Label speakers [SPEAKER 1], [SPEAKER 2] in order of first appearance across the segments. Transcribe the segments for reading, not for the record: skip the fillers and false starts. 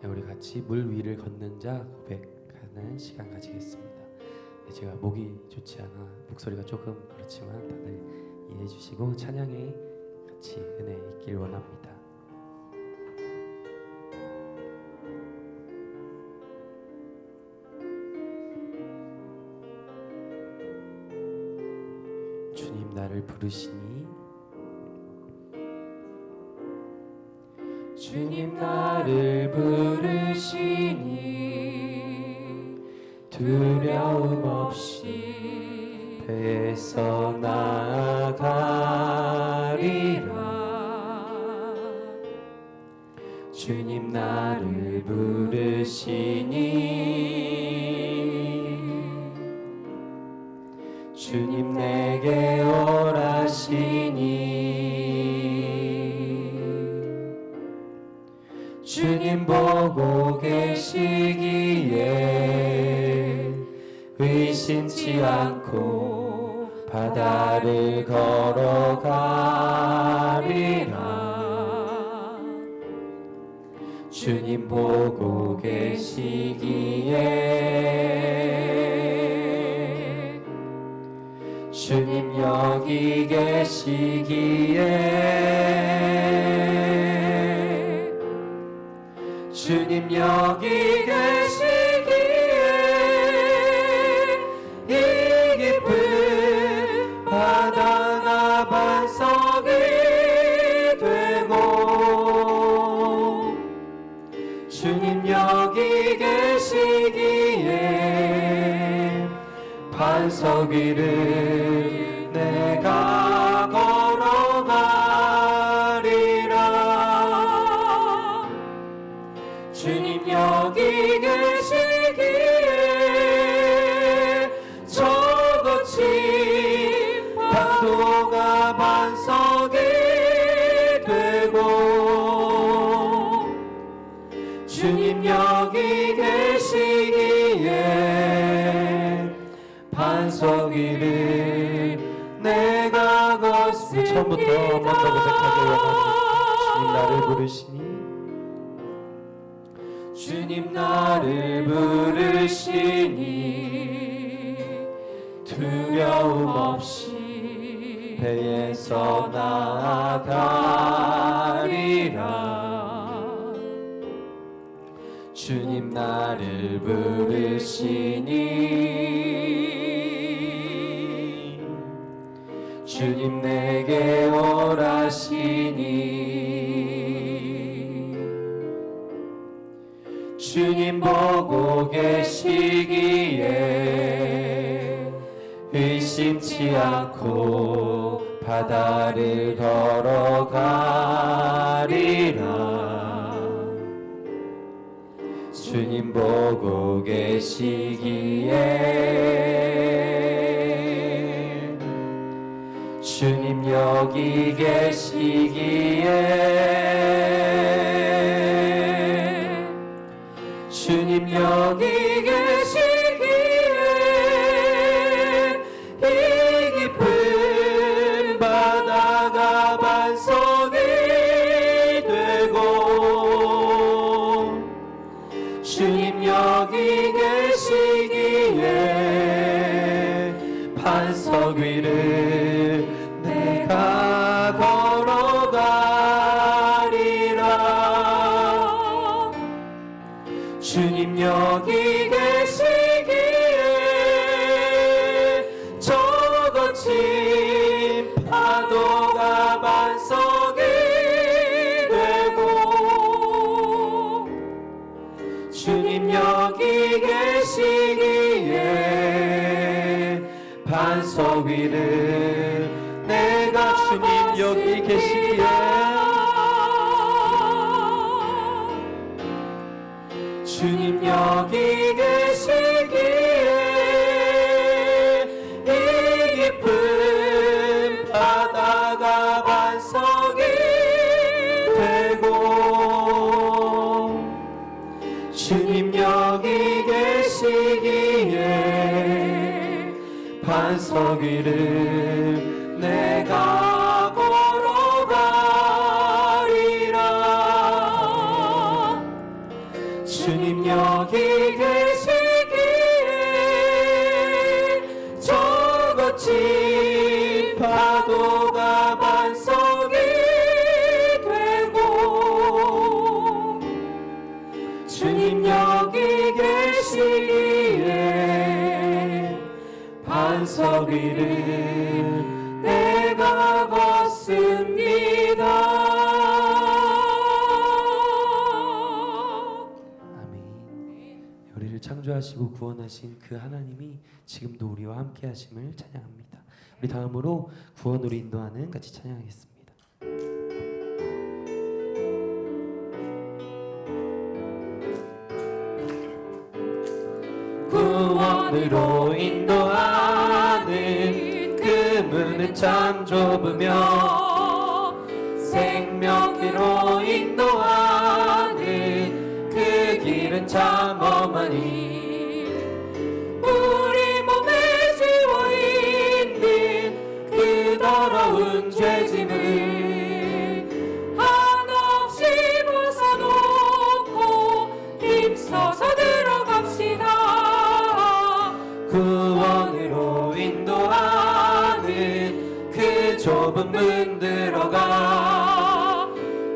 [SPEAKER 1] 우리 같이 물 위를 걷는 자 고백하는 시간 가지겠습니다. 제가 목이 좋지 않아 목소리가 조금 그렇지만 다들 이해해 주시고 찬양에 같이 은혜 있길 원합니다. 주님 나를 부르시니 주님 나를 부르시니 두려움 없이 배에서 나아가리라. 주님 나를 부르시니 주님 내게 오라시니 주님 보고 계시기에 의심치 않고 바다를 걸어가리라. 주님 보고 계시기에 주님 여기 계시기에 주님 여기 계시기에 이 깊은 바다가 반석이 되고 주님 여기 계시기에 반석 위를 내가 걸어가리라. 주님 여기 계시기에 저 거친 파도가 반석이 되고 주님 여기 계시기에 반석 위를 내가 걷습니다. 처음부터 한 번 더 고백하기 원합니다. 주님 나를 부르시니 주님 나를 부르시니 두려움 없이 배에서 나아가리라. 주님 나를 부르시니 주님 내게 오라시니 주님 보고 계시기에 의심치 않고 바다를 걸어가리라. 주님 보고 계시기에 주님 여기 계시기에 주님 여기 계시기에 이 깊은 바다가 반석이 되고 주님 여기 계시기에 반석 위를 내가 걸어가리라. 주님 여기 계시기에 저 거친 파도가 반석이 되고 주님 여기 계시기에 반석 위를 내가 주님 여기 계시기에 주님 여기 계시기에 이 깊은 바다가 반석이 되고 주님 여기 계시기에 반석 위를 내가 걸어가리라. 주님 여기 계시기에 저 거친 파도가 반석이 되고 주님 여기 계시기에 반석 위를 내가 걷습니다. 우리를 창조하시고 구원하신 그 하나님이 지금도 우리와 함께 하심을 찬양합니다. 우리 다음으로 구원으로 인도하는 같이 찬양하겠습니다. 구원으로 인도하는 그 문은 참 좁으며 생명으로 인도하는 그 길은 참 험하니 우리 몸에 지워있는 그 더러운 죄짐을 한없이 벗어놓고 힘써서 들어갑시다. 구원으로 인도하는 그 좁은 문 들어가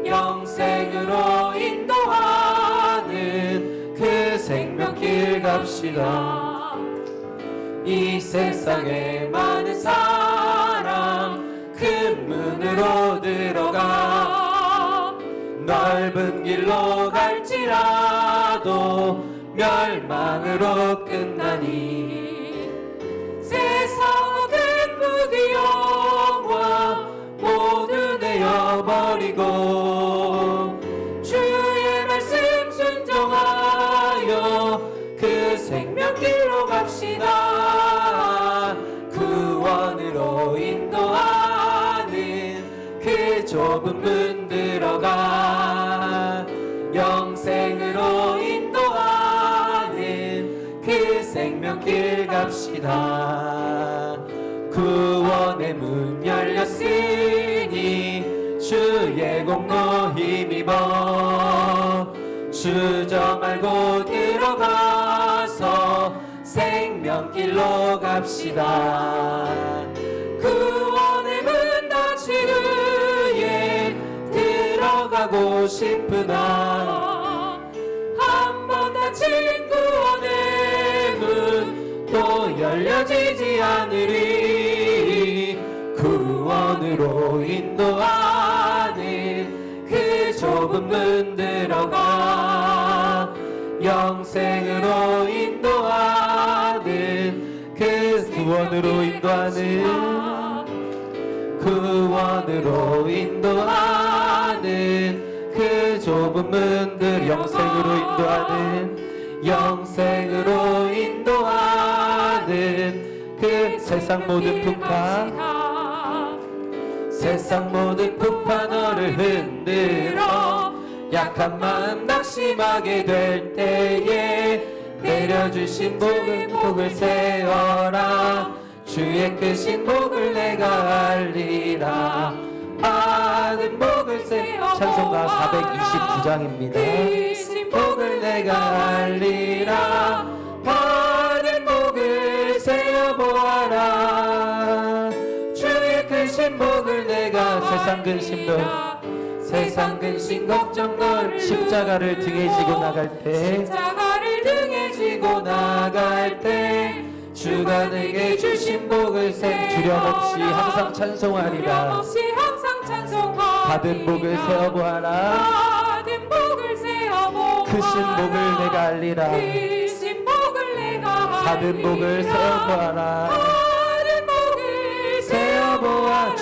[SPEAKER 1] 영생으로 인도하는 그 생명길 갑시다. 이 세상에 많은 사람 큰 문으로 들어가 넓은 길로 갈지라도 멸망으로 끝나니 세상 모든 무기영화 모두 내어버리고 주의 말씀 순종하여 그 생명길로 갑시다. 구원으로 인도하는 그 좁은 문 들어가 영생으로 인도하는 그 생명길 갑시다. 구원의 문 열렸으니 주의 공로 힘입어 주저 말고 들어가서 생명길로 갑시다. 구원의 문 닫힌 후에 들어가고 싶으나 한 번 닫힌 구원의 문 또 열려지지 않으리. 구원으로 인도하는 그 좁은 문 들어가 영생으로 인도하는 그 구원으로 인도하는 그 좁은 문들 영생으로 인도하는 그 세상 모든 풍파 너를 흔들어 약한 마음 낙심하게 될 때에 내려주신 복을 세어라. 주의 크신 복을 내가 알리라. 받은 복을 세어 찬송가 429장입니다. 크신 복을 내가 알리라. 받은 복을 세어 보아라. 주의 크신 복을 내가 세상 근심 걱정 널 십자가를 등에 지고 나갈 때 주가 내게 주신 복을 두려움없이 항상 찬송하리라. 받은 복을 세어보아라. 크신 복을 내가 알리라. 받은 복을 세어보아라. 세어보아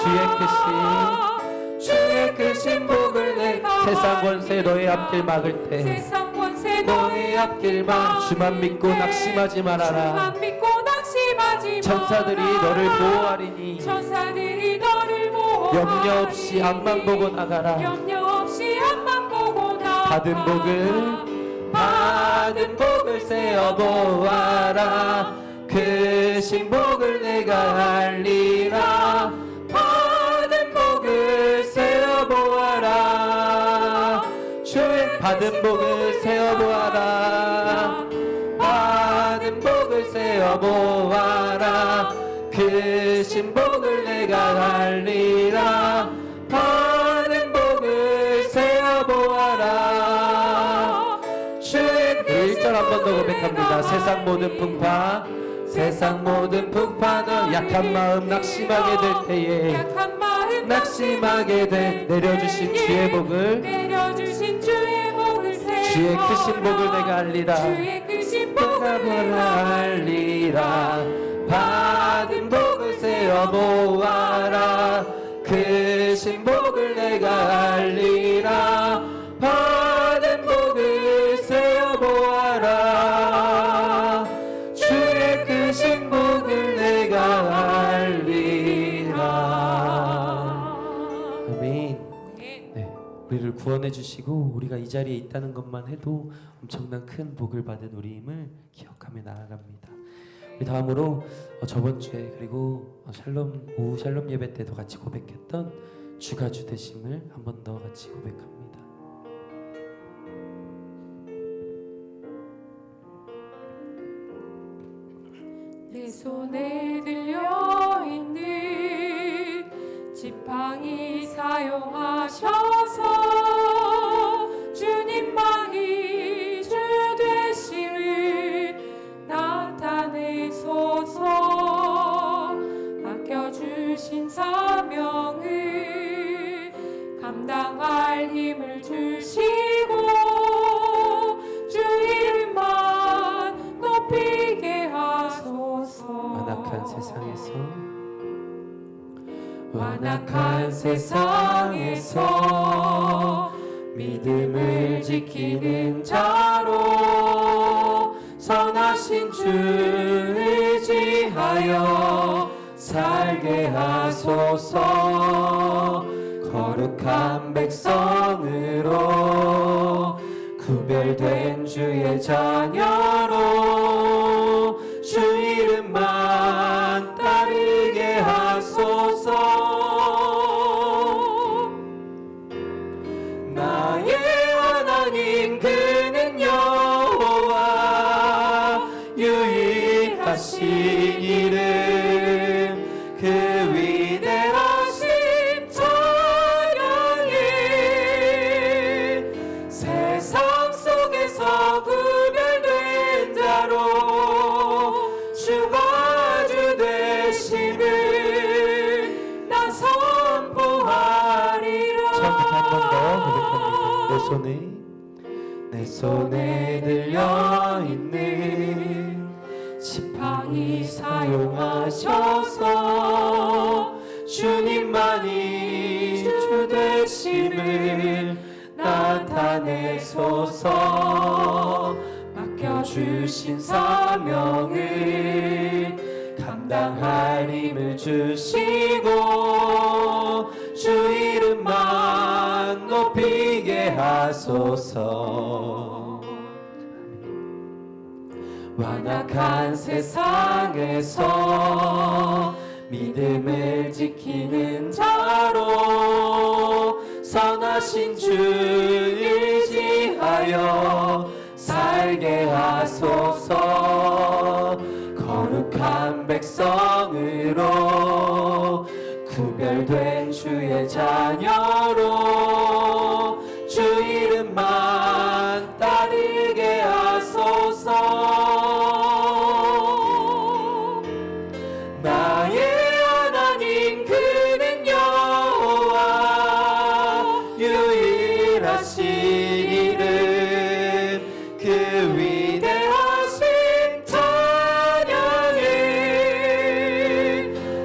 [SPEAKER 1] 주의 크신 복을 내가 세상 권세 너의 앞길 막을 때 너의 앞길 막 주만 믿고 낙심하지 말아라. 천사들이 너를 보호하리니 염려 없이 앞만 보고 나가라. 받은 복을 세어보아라. 크신 복을 내가 알리라. 받은 복을 세어보아라. 주의 받은 복을 세어보아라. 세어 보아라. 그 신복을 내가 알리라. 받은 복을 세어 보아라. 주의 1절 한 번 더 고백합니다. 세상 모든 풍파, 세상 모든 풍파는 약한 마음 낙심하게 될 때에, 낙심하게 돼 내려주신 주의 복을, 주의 크신 복을 내가 알리라. 내가 알리라. 받은 복을 세어 보아라. 크신 복을 내가 알리라. 받은 복을 세어 보아라. 주의 크신 복을 내가 알리라. 아멘. 네, 우리를 구원해 주시고 우리가 이 자리에 있다는 것만 해도 엄청난 큰 복을 받은 우리임을 기억하며 나아갑니다. 우리 다음으로 저번 주에 그리고 샬롬 오후 샬롬 예배 때도 같이 고백했던 주가 주 되심을 한 번 더 같이 고백합니다.
[SPEAKER 2] 내 손에 들려있는 지팡이 사용하셔서 주님만이 주 되심을 나타내소서. 맡겨주신 사명을 감당할 힘을 주시고 주 이름만 높이게 하소서.
[SPEAKER 1] 완악한 세상에서 믿음을 지키는 자로 선하신 주 의지하여 살게 하소서. 거룩한 백성으로 구별된 주의 자녀로 주 이름만 따르게 하소서. 나의 하나님 그는 여호와 유일하신 이름 그 위대하신 찬양이 세상 속에서 구별된 자로 주가 주 되심을 나 선포하리라. 처음부터 한 번 더 고백합니다. 내 손에 들려있는 지팡이 사용하셔서 주님만이 주 되심을 나타내소서. 맡겨주신 사명을 감당할 힘을 주시고 주 이름만 높이게 하소서. 완악한 세상에서 믿음을 지키는 자로 선하신 주 의지하여 살게 하소서. 거룩한 백성으로 구별된 주의 자녀로 주 이름만 따르게 하소서. 나의 하나님 그는 여호와 유일하신 이름 그 위대하신 찬양이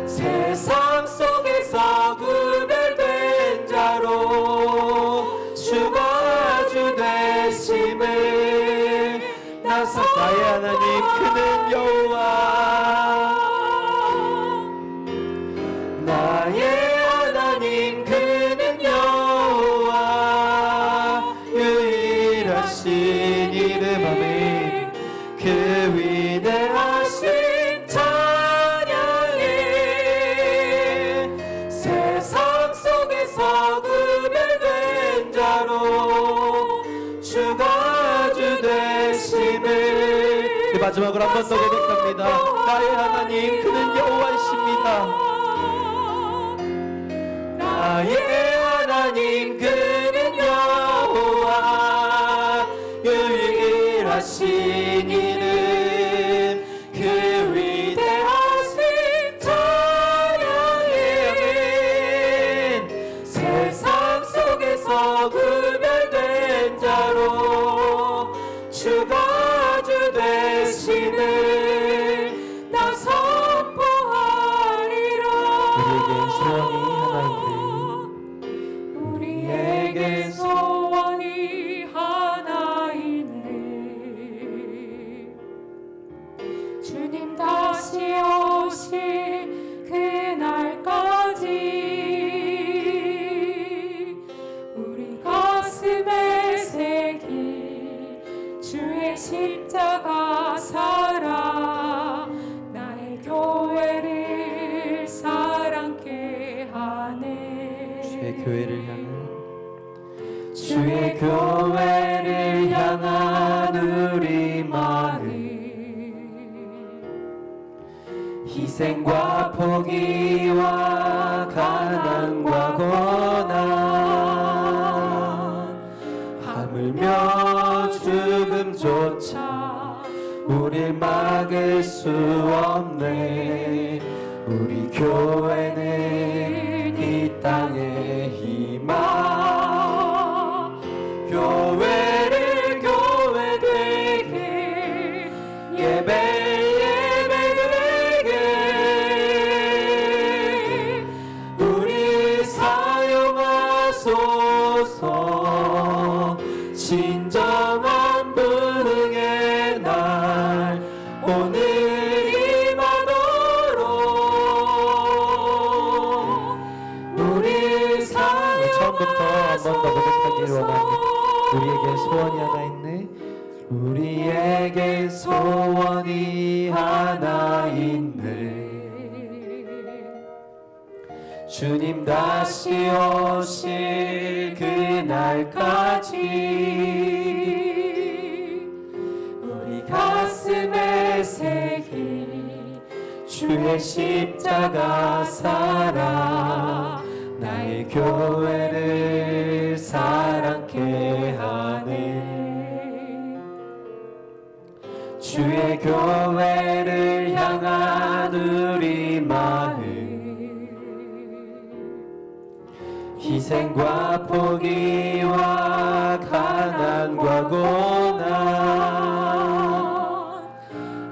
[SPEAKER 1] 세상 속에서 구별된 자로 주가 주 되심을 나서 나의 하나님 그는 여호와 나의 하나님 그는 여호와 유일하신 이름 아멘. 그 위대하신 찬양이 세상 속에서 구별된 자로 주가 주 되심을 마지막으로 한 번 더 고백합니다. 나의 하나님 그는 여호와이십니다. 나의 하나님 그는 여호와 유일하신 이는 그 위대하신 찬양은 세상 속에서 구별된 자로 주가 주 되심을 나 선포하리라. 우리에겐 소원이 하나 있네. 주님 다시 오실 그날까지 우리 가슴에 새길 주의 십자가 살아 나의 교회를 사랑케 하네. 주의 교회를 향한 우리 마음 희생과 포기와 가난과 고난 하물며 죽음조차 우릴 막을 수 없네. 우리 교회는 이 땅의 희망 교회를 교회 되게 예배 되게 우리 사용하소서. 진정한 부흥의 날 오늘 임하도록 우리 처음부터 한 번 더 고백하기를 원합니다. 우리에게 소원이 하나 있네. 우리에게 소원이 하나 있네. 주님 다시 오실 그날까지 우리 가슴에 새길 주의 십자가 살아 나의 교회를 사랑케 하네. 주의 교회를 향한 우리 마음 희생과 포기와 가난과 고난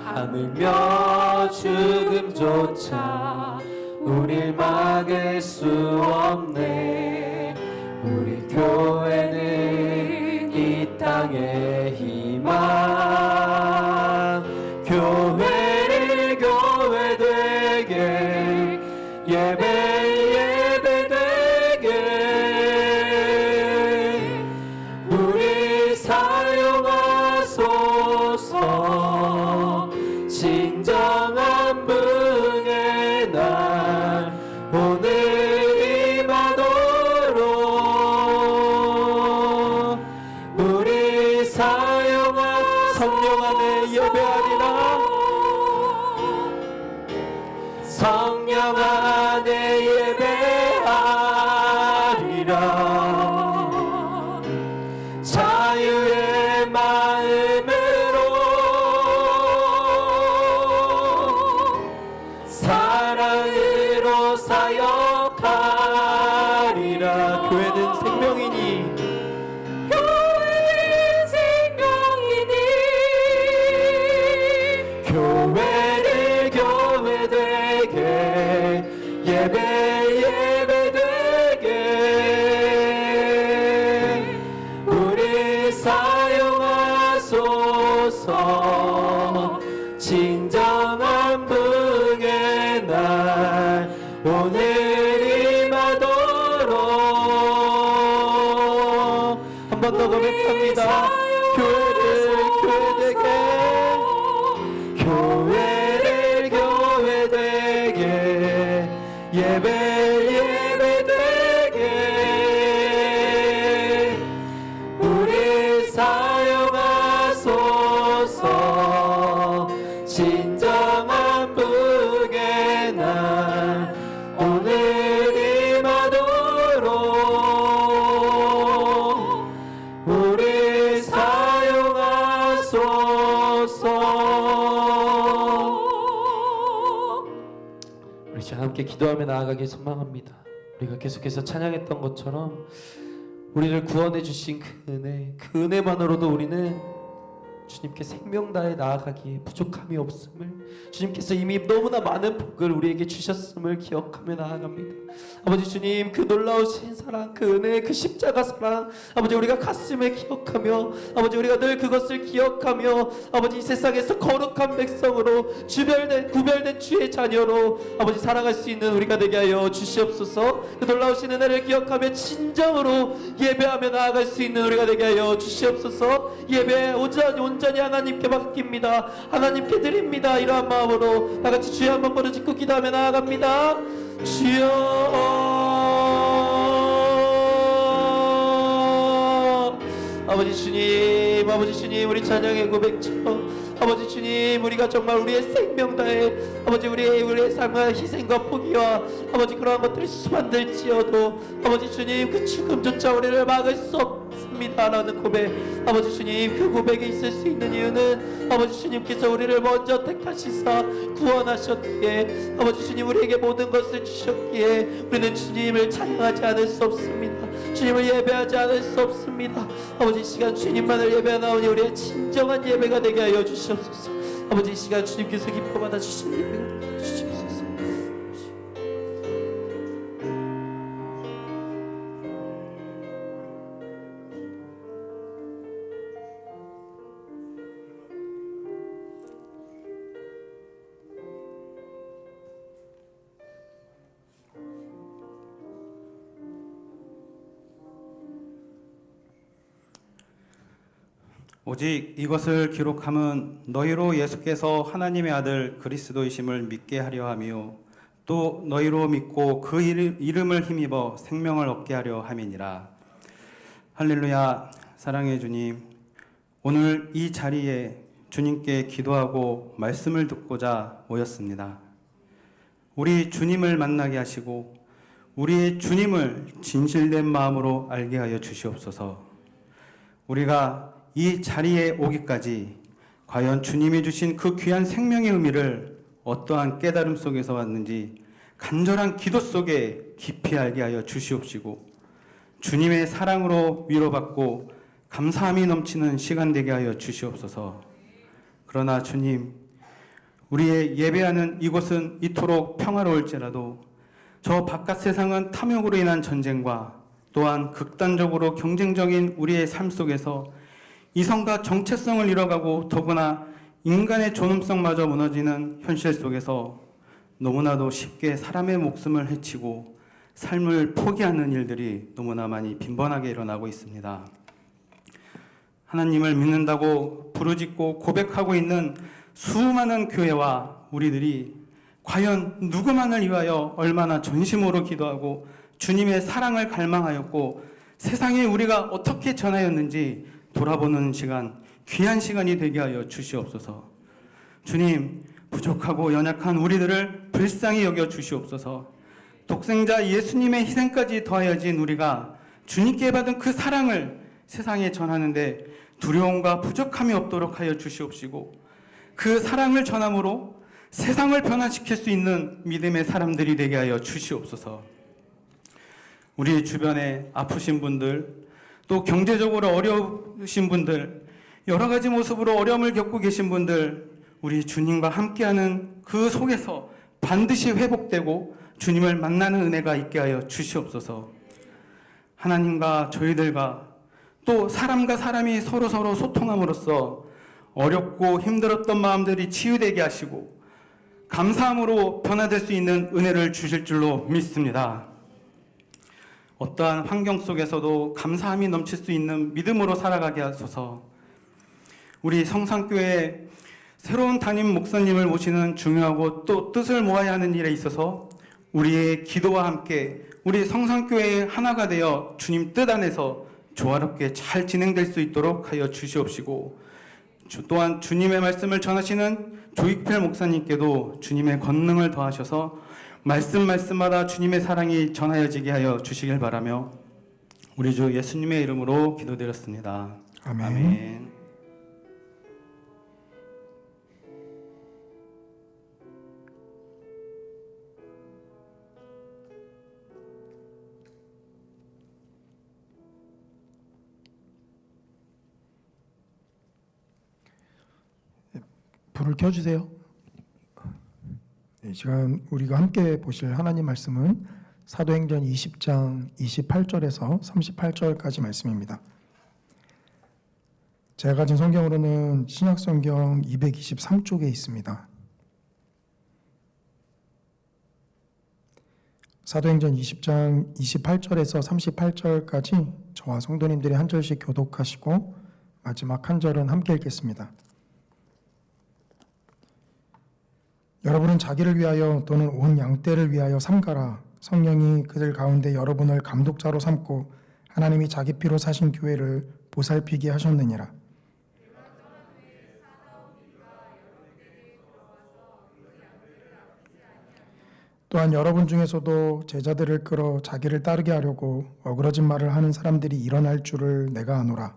[SPEAKER 1] 하물며 죽음조차 우릴 막을 수 없네. 우리 교회는 이 땅의 희망 교회를 교회 되게 예배 되게 우리 사용하소서. 진정한 부흥의 날 오늘 임하도록 우리 사용한 성령 안에 예배하리라. 성령 안에 예배하리라. 자유의 마음으로 사랑으로 사역하리라. 교회는 생명이니 교회를 교회 되게 예배 되게 우리 사용하소서. 진정한 부흥의 날 오늘 임하도록 한 번 더 고백합니다. 교회를 교회 되게 예배 되게 우리 사용하소서. 함께 기도하며 나아가길 소망합니다. 우리가 계속해서 찬양했던 것처럼 우리를 구원해 주신 그 은혜만으로도 우리는 주님께 생명 다해 나아가기에 부족함이 없음을, 주님께서 이미 너무나 많은 복을 우리에게 주셨음을 기억하며 나아갑니다. 아버지 주님, 그 놀라우신 사랑, 그 은혜, 그 십자가 사랑, 아버지 우리가 가슴에 기억하며, 아버지 우리가 늘 그것을 기억하며, 아버지 이 세상에서 거룩한 백성으로 구별된 주의 자녀로 아버지 살아갈 수 있는 우리가 되게 하여 주시옵소서. 그 놀라우신 은혜를 기억하며 진정으로 예배하며 나아갈 수 있는 우리가 되게 하여 주시옵소서. 예배 온전히 하나님께 맡깁니다. 하나님께 드립니다. 이러한 마음으로 다같이 주여 한번 부르짖고 기도하며 나아갑니다. 주여, 아버지 주님, 우리 찬양의 고백처럼 아버지 주님, 우리가 정말 우리의 생명 다해 아버지 우리의 삶과 희생과 포기와 아버지 그러한 것들이 수반될지어도 아버지 주님, 그 죽음조차 우리를 막을 수 없습니다 라는 고백, 아버지 주님, 그 고백에 있을 수 있는 이유는 아버지 주님께서 우리를 먼저 택하시사 구원하셨기에, 아버지 주님 우리에게 모든 것을 주셨기에 우리는 주님을 찬양하지 않을 수 없습니다. 주님을 예배하지 않을 수 없습니다. 아버지 이 시간 주님만을 예배하나오니 우리의 진정한 예배가 되게 하여 주시옵소서. 아버지 이 시간 주님께서 기뻐 받아 주신 예배가 되게 하여 주시옵소서.
[SPEAKER 3] 오직 이것을 기록함은 너희로 예수께서 하나님의 아들 그리스도이심을 믿게 하려 하며 또 너희로 믿고 그 이름을 힘입어 생명을 얻게 하려 함이니라. 할렐루야. 사랑의 주님, 오늘 이 자리에 주님께 기도하고 말씀을 듣고자 모였습니다. 우리 주님을 만나게 하시고 우리의 주님을 진실된 마음으로 알게 하여 주시옵소서. 우리가 이 자리에 오기까지 과연 주님이 주신 그 귀한 생명의 의미를 어떠한 깨달음 속에서 왔는지 간절한 기도 속에 깊이 알게 하여 주시옵시고 주님의 사랑으로 위로받고 감사함이 넘치는 시간 되게 하여 주시옵소서. 그러나 주님, 우리의 예배하는 이곳은 이토록 평화로울지라도 저 바깥 세상은 탐욕으로 인한 전쟁과 또한 극단적으로 경쟁적인 우리의 삶 속에서 이성과 정체성을 잃어가고 더구나 인간의 존엄성마저 무너지는 현실 속에서 너무나도 쉽게 사람의 목숨을 해치고 삶을 포기하는 일들이 너무나 많이 빈번하게 일어나고 있습니다. 하나님을 믿는다고 부르짖고 고백하고 있는 수많은 교회와 우리들이 과연 누구만을 위하여 얼마나 전심으로 기도하고 주님의 사랑을 갈망하였고 세상에 우리가 어떻게 전하였는지 돌아보는 시간, 귀한 시간이 되게 하여 주시옵소서. 주님, 부족하고 연약한 우리들을 불쌍히 여겨 주시옵소서. 독생자 예수님의 희생까지 더하여진 우리가 주님께 받은 그 사랑을 세상에 전하는데 두려움과 부족함이 없도록 하여 주시옵시고 그 사랑을 전함으로 세상을 변화시킬 수 있는 믿음의 사람들이 되게 하여 주시옵소서. 우리 주변에 아프신 분들, 또 경제적으로 어려우신 분들, 여러 가지 모습으로 어려움을 겪고 계신 분들, 우리 주님과 함께하는 그 속에서 반드시 회복되고 주님을 만나는 은혜가 있게 하여 주시옵소서. 하나님과 저희들과 또 사람과 사람이 서로 소통함으로써 어렵고 힘들었던 마음들이 치유되게 하시고 감사함으로 변화될 수 있는 은혜를 주실 줄로 믿습니다. 어떠한 환경 속에서도 감사함이 넘칠 수 있는 믿음으로 살아가게 하소서. 우리 성산교회 새로운 담임 목사님을 모시는 중요하고 또 뜻을 모아야 하는 일에 있어서 우리의 기도와 함께 우리 성산교회의 하나가 되어 주님 뜻 안에서 조화롭게 잘 진행될 수 있도록 하여 주시옵시고 또한 주님의 말씀을 전하시는 조익필 목사님께도 주님의 권능을 더하셔서 말씀마다 주님의 사랑이 전하여지게 하여 주시길 바라며 우리 주 예수님의 이름으로 기도드렸습니다.
[SPEAKER 4] 아멘.
[SPEAKER 3] 아멘.
[SPEAKER 4] 불을 켜주세요. 네, 이 시간 우리가 함께 보실 하나님 말씀은 사도행전 20장 28절에서 38절까지 말씀입니다. 제가 가진 성경으로는 신약성경 223쪽에 있습니다. 사도행전 20장 28절에서 38절까지 저와 성도님들이 한 절씩 교독하시고 마지막 한 절은 함께 읽겠습니다. 여러분은 자기를 위하여 또는 온 양떼를 위하여 삼가라. 성령이 그들 가운데 여러분을 감독자로 삼고 하나님이 자기 피로 사신 교회를 보살피게 하셨느니라. 또한 여러분 중에서도 제자들을 끌어 자기를 따르게 하려고 어그러진 말을 하는 사람들이 일어날 줄을 내가 아노라.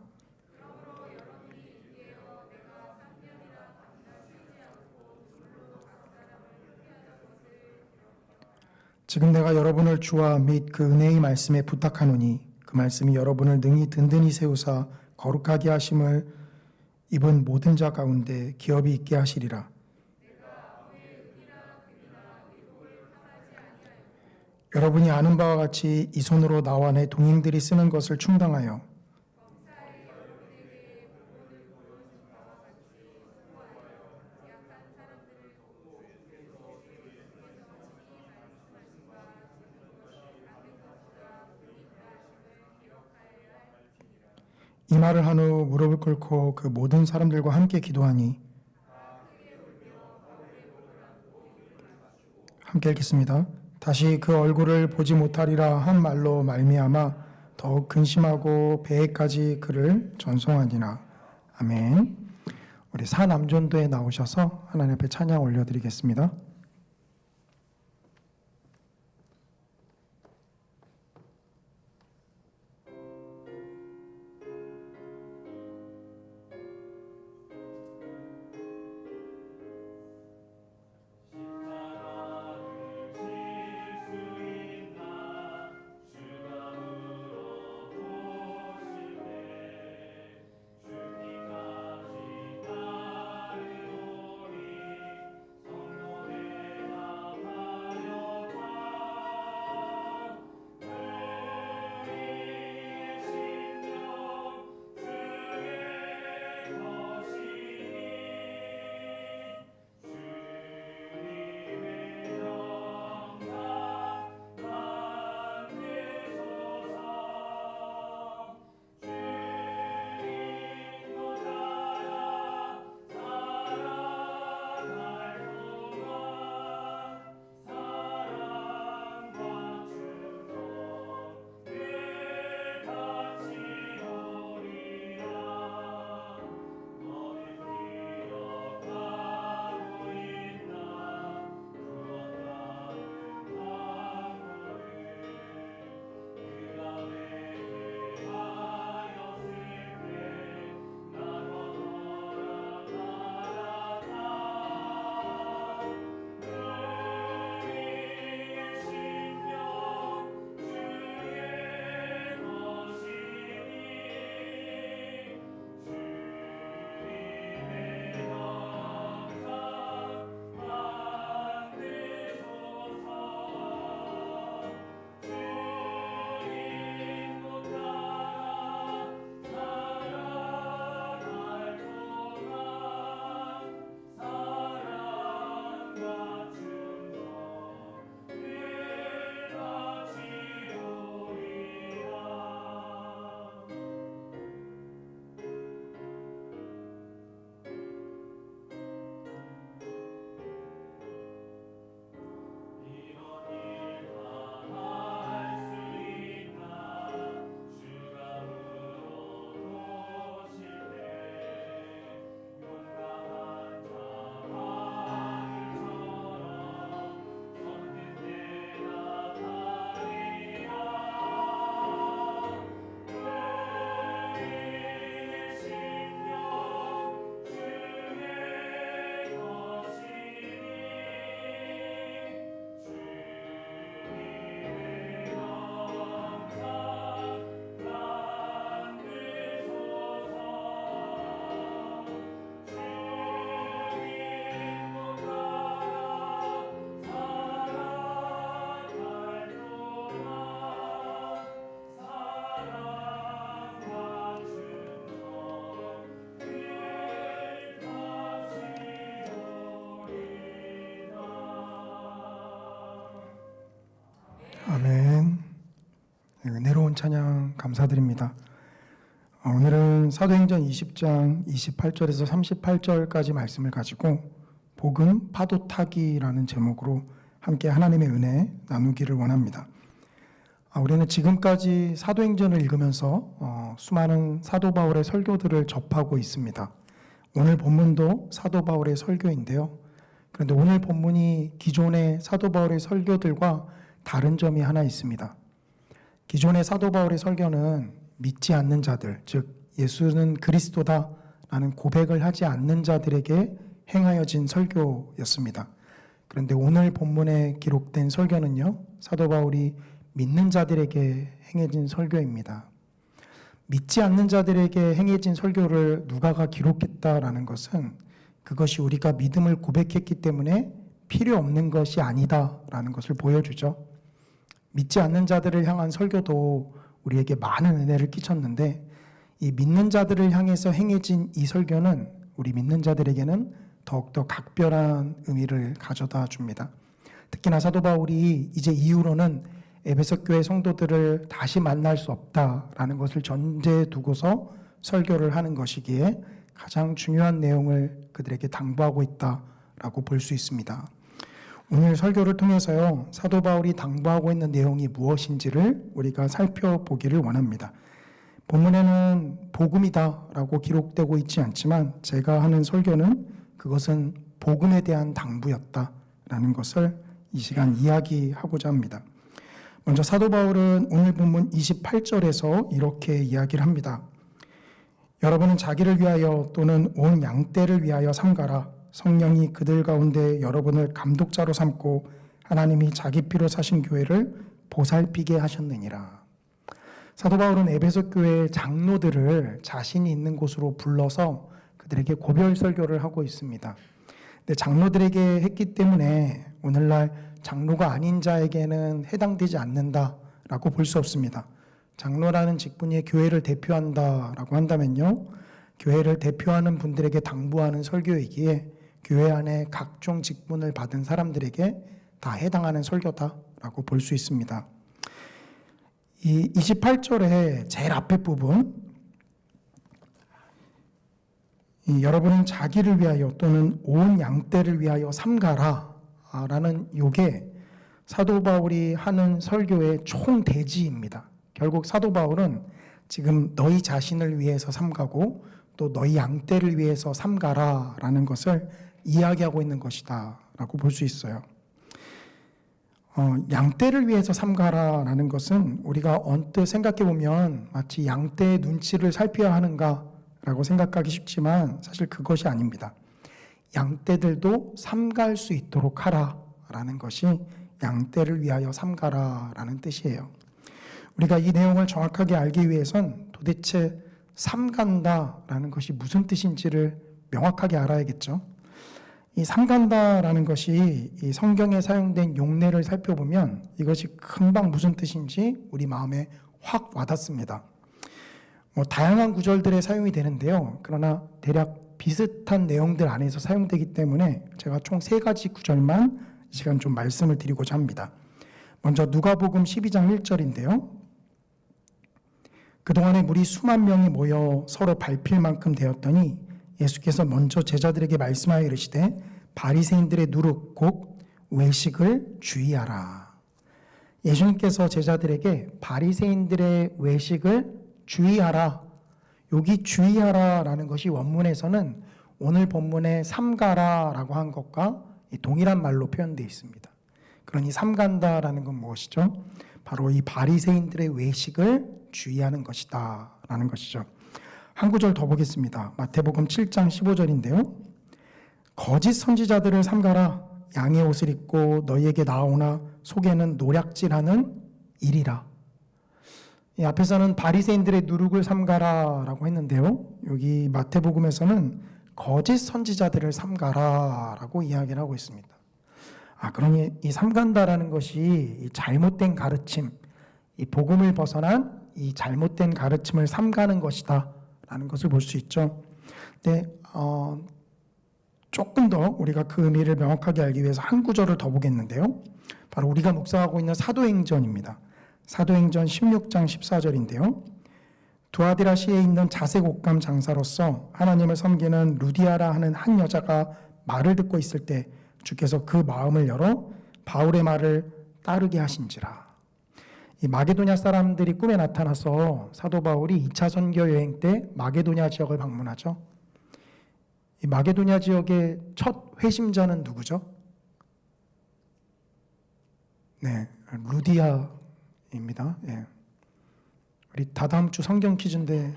[SPEAKER 4] 지금 내가 여러분을 주와 및 그 은혜의 말씀에 부탁하노니 그 말씀이 여러분을 능히 든든히 세우사 거룩하게 하심을 입은 모든 자 가운데 기업이 있게 하시리라. 여러분이 아는 바와 같이 이 손으로 나와 내 동행들이 쓰는 것을 충당하여 이 말을 한 후 무릎을 꿇고 그 모든 사람들과 함께 기도하니 함께 읽겠습니다. 다시 그 얼굴을 보지 못하리라 한 말로 말미암아 더욱 근심하고 배에까지 그를 전송하니라. 아멘. 우리 사남전도에 나오셔서 하나님 앞에 찬양 올려드리겠습니다. 은혜로운 찬양 감사드립니다. 오늘은 사도행전 20장 28절에서 38절까지 말씀을 가지고 복음 파도 타기라는 제목으로 함께 하나님의 은혜 나누기를 원합니다. 우리는 지금까지 사도행전을 읽으면서 수많은 사도 바울의 설교들을 접하고 있습니다. 오늘 본문도 사도 바울의 설교인데요. 그런데 오늘 본문이 기존의 사도 바울의 설교들과 다른 점이 하나 있습니다. 기존의 사도 바울의 설교는 믿지 않는 자들, 즉 예수는 그리스도다라는 고백을 하지 않는 자들에게 행하여진 설교였습니다. 그런데 오늘 본문에 기록된 설교는요, 사도 바울이 믿는 자들에게 행해진 설교입니다. 믿지 않는 자들에게 행해진 설교를 누가가 기록했다라는 것은 그것이 우리가 믿음을 고백했기 때문에 필요 없는 것이 아니다라는 것을 보여주죠. 믿지 않는 자들을 향한 설교도 우리에게 많은 은혜를 끼쳤는데 이 믿는 자들을 향해서 행해진 이 설교는 우리 믿는 자들에게는 더욱더 각별한 의미를 가져다 줍니다. 특히나 사도 바울이 이제 이후로는 에베소 교회 성도들을 다시 만날 수 없다라는 것을 전제에 두고서 설교를 하는 것이기에 가장 중요한 내용을 그들에게 당부하고 있다라고 볼 수 있습니다. 오늘 설교를 통해서요, 사도 바울이 당부하고 있는 내용이 무엇인지를 우리가 살펴보기를 원합니다. 본문에는 복음이다라고 기록되고 있지 않지만 제가 하는 설교는 그것은 복음에 대한 당부였다라는 것을 이 시간 이야기하고자 합니다. 먼저 사도 바울은 오늘 본문 28절에서 이렇게 이야기를 합니다. 여러분은 자기를 위하여 또는 온 양떼를 위하여 삼가라. 성령이 그들 가운데 여러분을 감독자로 삼고 하나님이 자기 피로 사신 교회를 보살피게 하셨느니라. 사도 바울은 에베소 교회의 장로들을 자신이 있는 곳으로 불러서 그들에게 고별 설교를 하고 있습니다. 근데 장로들에게 했기 때문에 오늘날 장로가 아닌 자에게는 해당되지 않는다라고 볼 수 없습니다. 장로라는 직분이 교회를 대표한다라고 한다면요, 교회를 대표하는 분들에게 당부하는 설교이기에 교회 안에 각종 직분을 받은 사람들에게 다 해당하는 설교다라고 볼 수 있습니다. 이 28절의 제일 앞에 부분, 여러분은 자기를 위하여 또는 온 양떼를 위하여 삼가라 라는 요게 사도 바울이 하는 설교의 총대지입니다. 결국 사도 바울은 지금 너희 자신을 위해서 삼가고 또 너희 양떼를 위해서 삼가라 라는 것을 이야기하고 있는 것이다 라고 볼 수 있어요. 양떼를 위해서 삼가라 라는 것은 우리가 언뜻 생각해 보면 마치 양떼의 눈치를 살펴야 하는가 라고 생각하기 쉽지만 사실 그것이 아닙니다. 양떼들도 삼갈 수 있도록 하라 라는 것이 양떼를 위하여 삼가라 라는 뜻이에요. 우리가 이 내용을 정확하게 알기 위해선 도대체 삼간다 라는 것이 무슨 뜻인지를 명확하게 알아야겠죠. 이 삼간다 라는 것이 이 성경에 사용된 용례를 살펴보면 이것이 금방 무슨 뜻인지 우리 마음에 확 와닿습니다. 다양한 구절들에 사용이 되는데요. 그러나 대략 비슷한 내용들 안에서 사용되기 때문에 제가 총 3가지 구절만 이 시간 좀 말씀을 드리고자 합니다. 먼저 누가복음 12장 1절인데요. 그동안에 무리 수만 명이 모여 서로 밟힐 만큼 되었더니 예수께서 먼저 제자들에게 말씀하여 이르시되 바리새인들의 누룩 곧 외식을 주의하라. 예수님께서 제자들에게 바리새인들의 외식을 주의하라. 여기 주의하라라는 것이 원문에서는 오늘 본문의 삼가라라고 한 것과 동일한 말로 표현되어 있습니다. 그러니 삼간다라는 건 무엇이죠? 바로 이 바리새인들의 외식을 주의하는 것이다 라는 것이죠. 한 구절 더 보겠습니다. 마태복음 7장 15절인데요. 거짓 선지자들을 삼가라. 양의 옷을 입고 너희에게 나오나 속에는 노략질하는 일이라. 이 앞에서는 바리새인들의 누룩을 삼가라라고 했는데요. 여기 마태복음에서는 거짓 선지자들을 삼가라라고 이야기를 하고 있습니다. 그러니 이 삼간다라는 것이 이 잘못된 가르침, 이 복음을 벗어난 이 잘못된 가르침을 삼가는 것이다라는 것을 볼 수 있죠. 근데 조금 더 우리가 그 의미를 명확하게 알기 위해서 한 구절을 더 보겠는데요. 바로 우리가 묵상하고 있는 사도행전입니다. 사도행전 16장 14절인데요. 두아디라시에 있는 자색 옷감 장사로서 하나님을 섬기는 루디아라 하는 한 여자가 말을 듣고 있을 때 주께서 그 마음을 열어 바울의 말을 따르게 하신지라. 이 마게도냐 사람들이 꿈에 나타나서 사도 바울이 2차 선교 여행 때 마게도냐 지역을 방문하죠. 이 마게도냐 지역의 첫 회심자는 누구죠? 네, 루디아입니다. 예. 우리 다다음 주 성경 퀴즈인데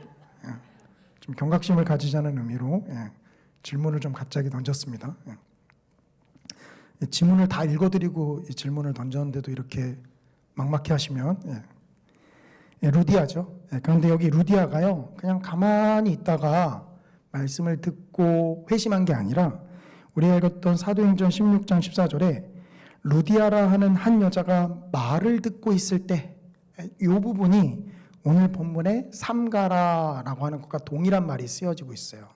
[SPEAKER 4] 좀 경각심을 가지자는 의미로 질문을 좀 갑자기 던졌습니다. 지문을 다 읽어드리고 이 질문을 던졌는데도 이렇게 막막해 하시면 루디아죠. 그런데 여기 루디아가요, 그냥 가만히 있다가 말씀을 듣고 회심한 게 아니라 우리가 읽었던 사도행전 16장 14절에 루디아라 하는 한 여자가 말을 듣고 있을 때, 이 부분이 오늘 본문에 삼가라라고 하는 것과 동일한 말이 쓰여지고 있어요.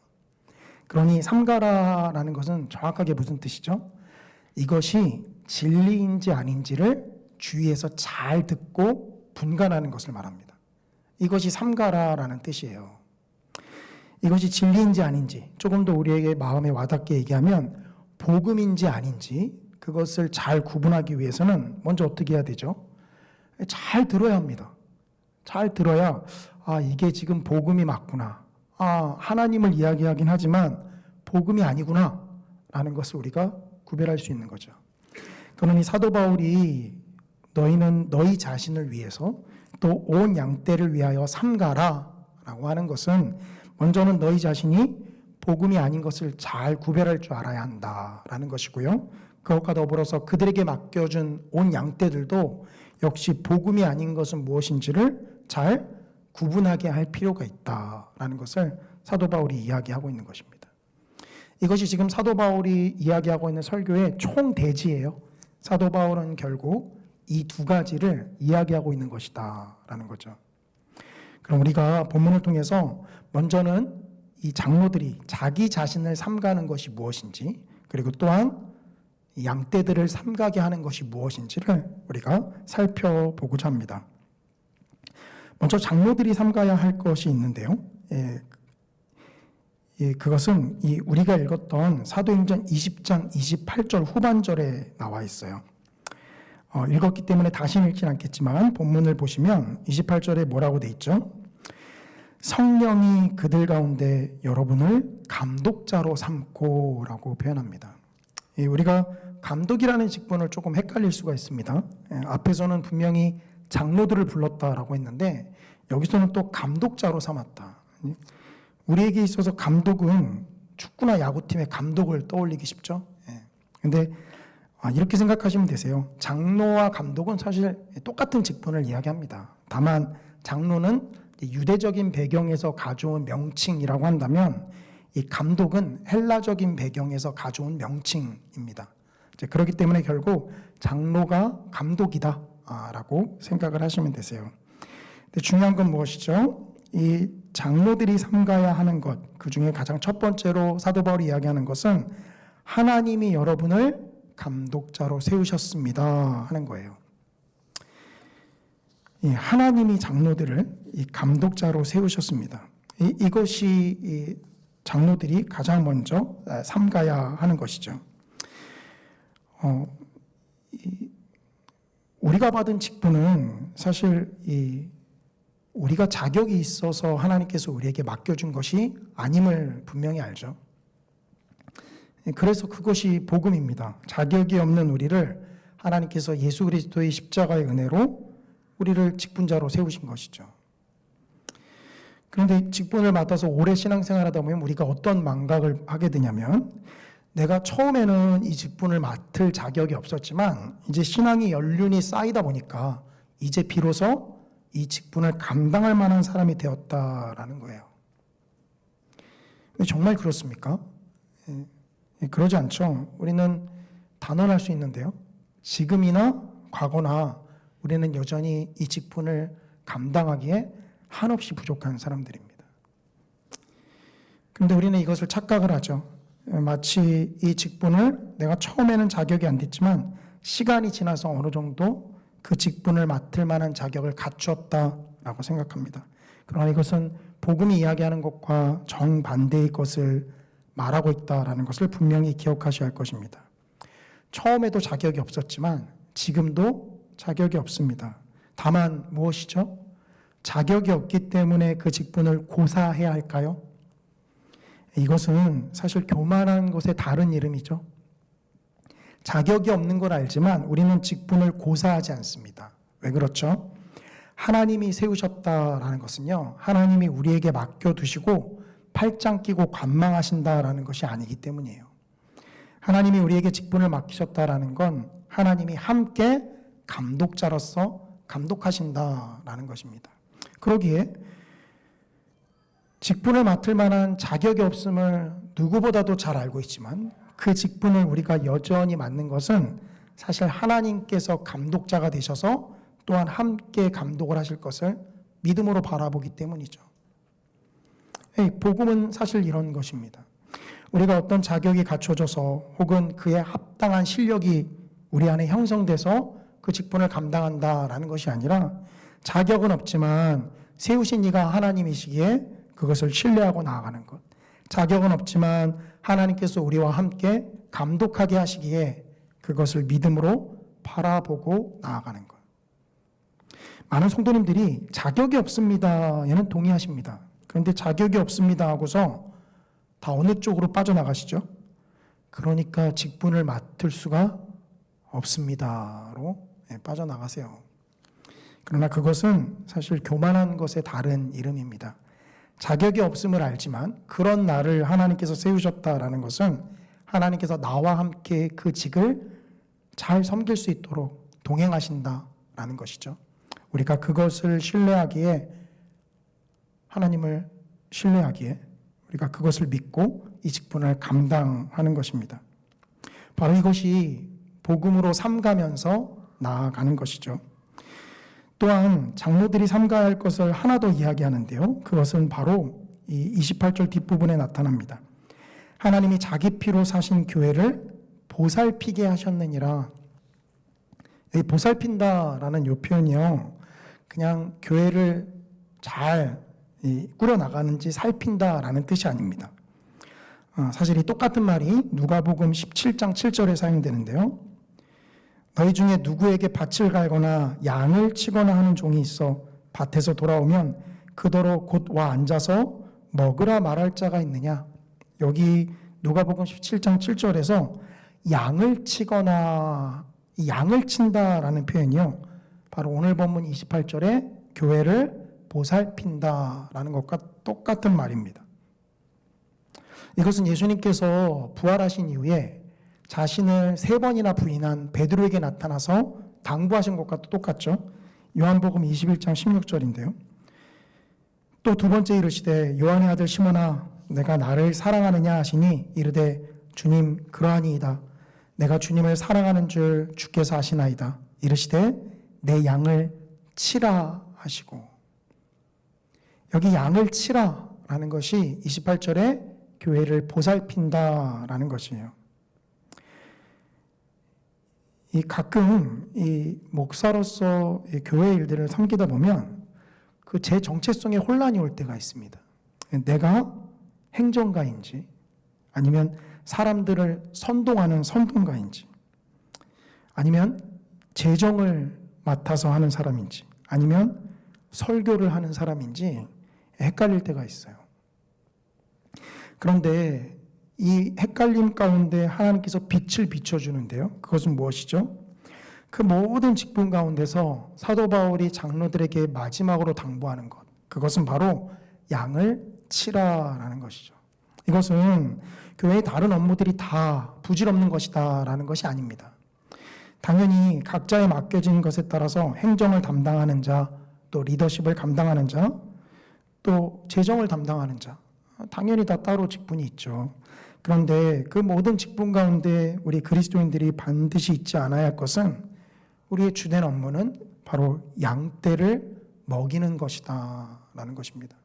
[SPEAKER 4] 그러니 삼가라라는 것은 정확하게 무슨 뜻이죠? 이것이 진리인지 아닌지를 주위에서 잘 듣고 분간하는 것을 말합니다. 이것이 삼가라라는 뜻이에요. 이것이 진리인지 아닌지, 조금 더 우리에게 마음에 와닿게 얘기하면 복음인지 아닌지 그것을 잘 구분하기 위해서는 먼저 어떻게 해야 되죠? 잘 들어야 합니다. 잘 들어야 이게 지금 복음이 맞구나. 하나님을 이야기하긴 하지만 복음이 아니구나 라는 것을 우리가 구별할 수 있는 거죠. 그러니 사도 바울이 너희는 너희 자신을 위해서 또 온 양떼를 위하여 삼가라 라고 하는 것은 먼저는 너희 자신이 복음이 아닌 것을 잘 구별할 줄 알아야 한다라는 것이고요. 그것과 더불어서 그들에게 맡겨준 온 양떼들도 역시 복음이 아닌 것은 무엇인지를 잘 구분하게 할 필요가 있다라는 것을 사도 바울이 이야기하고 있는 것입니다. 이것이 지금 사도 바울이 이야기하고 있는 설교의 총대지예요. 사도 바울은 결국 이 두 가지를 이야기하고 있는 것이다라는 거죠. 그럼 우리가 본문을 통해서 먼저는 이 장로들이 자기 자신을 삼가는 것이 무엇인지, 그리고 또한 양떼들을 삼가게 하는 것이 무엇인지를 우리가 살펴보고자 합니다. 먼저 장로들이 삼가야 할 것이 있는데요. 그것은 우리가 읽었던 사도행전 20장 28절 후반절에 나와 있어요. 읽었기 때문에 다시는 읽진 않겠지만 본문을 보시면 28절에 뭐라고 돼 있죠? 성령이 그들 가운데 여러분을 감독자로 삼고 라고 표현합니다. 우리가 감독이라는 직분을 조금 헷갈릴 수가 있습니다. 앞에서는 분명히 장로들을 불렀다라고 했는데 여기서는 또 감독자로 삼았다. 우리에게 있어서 감독은 축구나 야구팀의 감독을 떠올리기 쉽죠. 그런데 이렇게 생각하시면 되세요. 장로와 감독은 사실 똑같은 직분을 이야기합니다. 다만 장로는 유대적인 배경에서 가져온 명칭이라고 한다면 이 감독은 헬라적인 배경에서 가져온 명칭입니다. 그렇기 때문에 결국 장로가 감독이다라고 생각을 하시면 되세요. 근데 중요한 건 무엇이죠? 이 장로들이 삼가야 하는 것, 그 중에 가장 첫 번째로 사도 바울이 이야기하는 것은 하나님이 여러분을 감독자로 세우셨습니다 하는 거예요. 하나님이 장로들을 감독자로 세우셨습니다. 이것이 장로들이 가장 먼저 삼가야 하는 것이죠. 우리가 받은 직분은 사실 우리가 자격이 있어서 하나님께서 우리에게 맡겨준 것이 아님을 분명히 알죠. 그래서 그것이 복음입니다. 자격이 없는 우리를 하나님께서 예수 그리스도의 십자가의 은혜로 우리를 직분자로 세우신 것이죠. 그런데 직분을 맡아서 오래 신앙생활하다 보면 우리가 어떤 망각을 하게 되냐면 내가 처음에는 이 직분을 맡을 자격이 없었지만 이제 신앙의 연륜이 쌓이다 보니까 이제 비로소 이 직분을 감당할 만한 사람이 되었다라는 거예요. 정말 그렇습니까? 그러지 않죠. 우리는 단언할 수 있는데요. 지금이나 과거나 우리는 여전히 이 직분을 감당하기에 한없이 부족한 사람들입니다. 그런데 우리는 이것을 착각을 하죠. 마치 이 직분을 내가 처음에는 자격이 안 됐지만 시간이 지나서 어느 정도 그 직분을 맡을 만한 자격을 갖추었다라고 생각합니다. 그러나 이것은 복음이 이야기하는 것과 정반대의 것을 말하고 있다라는 것을 분명히 기억하셔야 할 것입니다. 처음에도 자격이 없었지만 지금도 자격이 없습니다. 다만 무엇이죠? 자격이 없기 때문에 그 직분을 고사해야 할까요? 이것은 사실 교만한 것의 다른 이름이죠. 자격이 없는 걸 알지만 우리는 직분을 고사하지 않습니다. 왜 그렇죠? 하나님이 세우셨다라는 것은요, 하나님이 우리에게 맡겨두시고 팔짱 끼고 관망하신다라는 것이 아니기 때문이에요. 하나님이 우리에게 직분을 맡기셨다라는 건 하나님이 함께 감독자로서 감독하신다라는 것입니다. 그러기에 직분을 맡을 만한 자격이 없음을 누구보다도 잘 알고 있지만 그 직분을 우리가 여전히 맡는 것은 사실 하나님께서 감독자가 되셔서 또한 함께 감독을 하실 것을 믿음으로 바라보기 때문이죠. 복음은 사실 이런 것입니다. 우리가 어떤 자격이 갖춰져서 혹은 그에 합당한 실력이 우리 안에 형성돼서 그 직분을 감당한다라는 것이 아니라 자격은 없지만 세우신 이가 하나님이시기에 그것을 신뢰하고 나아가는 것. 자격은 없지만 하나님께서 우리와 함께 감독하게 하시기에 그것을 믿음으로 바라보고 나아가는 것. 많은 성도님들이 자격이 없습니다에는 동의하십니다. 그런데 자격이 없습니다 하고서 다 어느 쪽으로 빠져나가시죠? 그러니까 직분을 맡을 수가 없습니다로 빠져나가세요. 그러나 그것은 사실 교만한 것의 다른 이름입니다. 자격이 없음을 알지만 그런 나를 하나님께서 세우셨다라는 것은 하나님께서 나와 함께 그 직을 잘 섬길 수 있도록 동행하신다라는 것이죠. 우리가 그것을 신뢰하기에, 하나님을 신뢰하기에 우리가 그것을 믿고 이 직분을 감당하는 것입니다. 바로 이것이 복음으로 삼가면서 나아가는 것이죠. 또한 장로들이 삼가야 할 것을 하나 더 이야기하는데요. 그것은 바로 이 28절 뒷부분에 나타납니다. 하나님이 자기 피로 사신 교회를 보살피게 하셨느니라. 이 보살핀다라는 이 표현이요, 그냥 교회를 잘 꾸려나가는지 살핀다라는 뜻이 아닙니다. 사실 이 똑같은 말이 누가복음 17장 7절에 사용되는데요. 너희 중에 누구에게 밭을 갈거나 양을 치거나 하는 종이 있어 밭에서 돌아오면 그더러 곧 와 앉아서 먹으라 말할 자가 있느냐. 여기 누가복음 17장 7절에서 양을 치거나, 양을 친다라는 표현이요, 바로 오늘 본문 28절에 교회를 보살핀다라는 것과 똑같은 말입니다. 이것은 예수님께서 부활하신 이후에 자신을 3번이나 부인한 베드로에게 나타나서 당부하신 것과 똑같죠. 요한복음 21장 16절인데요. 또 두 번째 이르시되 요한의 아들 시몬아 내가 나를 사랑하느냐 하시니 이르되 주님 그러하니이다. 내가 주님을 사랑하는 줄 주께서 아시나이다. 이르시되 내 양을 치라 하시고, 여기 양을 치라라는 것이 28절에 교회를 보살핀다라는 것이에요. 가끔 이 목사로서 이 교회 일들을 섬기다 보면 그 제 정체성에 혼란이 올 때가 있습니다. 내가 행정가인지 아니면 사람들을 선동하는 선동가인지 아니면 재정을 맡아서 하는 사람인지 아니면 설교를 하는 사람인지 헷갈릴 때가 있어요. 그런데 이 헷갈림 가운데 하나님께서 빛을 비춰주는데요. 그것은 무엇이죠? 그 모든 직분 가운데서 사도 바울이 장로들에게 마지막으로 당부하는 것, 그것은 바로 양을 치라라는 것이죠. 이것은 교회의 다른 업무들이 다 부질없는 것이다 라는 것이 아닙니다. 당연히 각자에 맡겨진 것에 따라서 행정을 담당하는 자, 또 리더십을 감당하는 자, 또 재정을 담당하는 자, 당연히 다 따로 직분이 있죠. 그런데 그 모든 직분 가운데 우리 그리스도인들이 반드시 잊지 않아야 할 것은 우리의 주된 업무는 바로 양떼를 먹이는 것이다 라는 것입니다.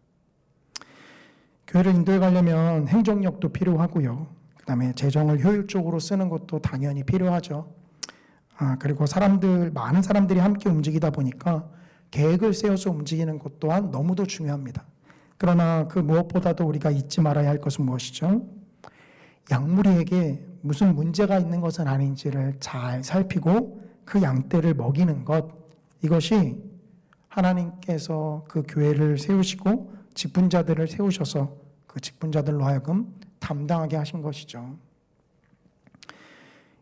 [SPEAKER 4] 교회를 인도해 가려면 행정력도 필요하고요. 그 다음에 재정을 효율적으로 쓰는 것도 당연히 필요하죠. 그리고 많은 사람들이 함께 움직이다 보니까 계획을 세워서 움직이는 것 또한 너무도 중요합니다. 그러나 그 무엇보다도 우리가 잊지 말아야 할 것은 무엇이죠? 양무리에게 무슨 문제가 있는 것은 아닌지를 잘 살피고 그 양떼를 먹이는 것, 이것이 하나님께서 그 교회를 세우시고 직분자들을 세우셔서 그 직분자들로 하여금 담당하게 하신 것이죠.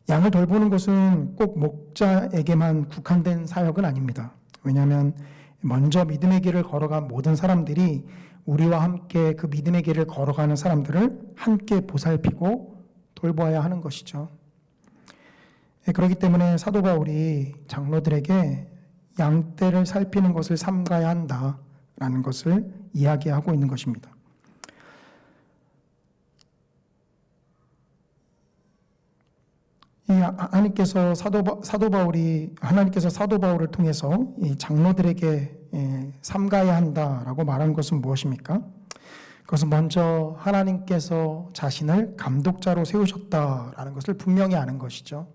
[SPEAKER 4] 양을 돌보는 것은 꼭 목자에게만 국한된 사역은 아닙니다. 왜냐하면 먼저 믿음의 길을 걸어간 모든 사람들이 우리와 함께 그 믿음의 길을 걸어가는 사람들을 함께 보살피고 돌보아야 하는 것이죠. 그렇기 때문에 사도 바울이 장로들에게 양떼를 살피는 것을 삼가야 한다라는 것을 이야기하고 있는 것입니다. 하나님께서 사도 바울을 통해서 이 장로들에게 삼가야 한다라고 말한 것은 무엇입니까? 그것은 먼저 하나님께서 자신을 감독자로 세우셨다라는 것을 분명히 아는 것이죠.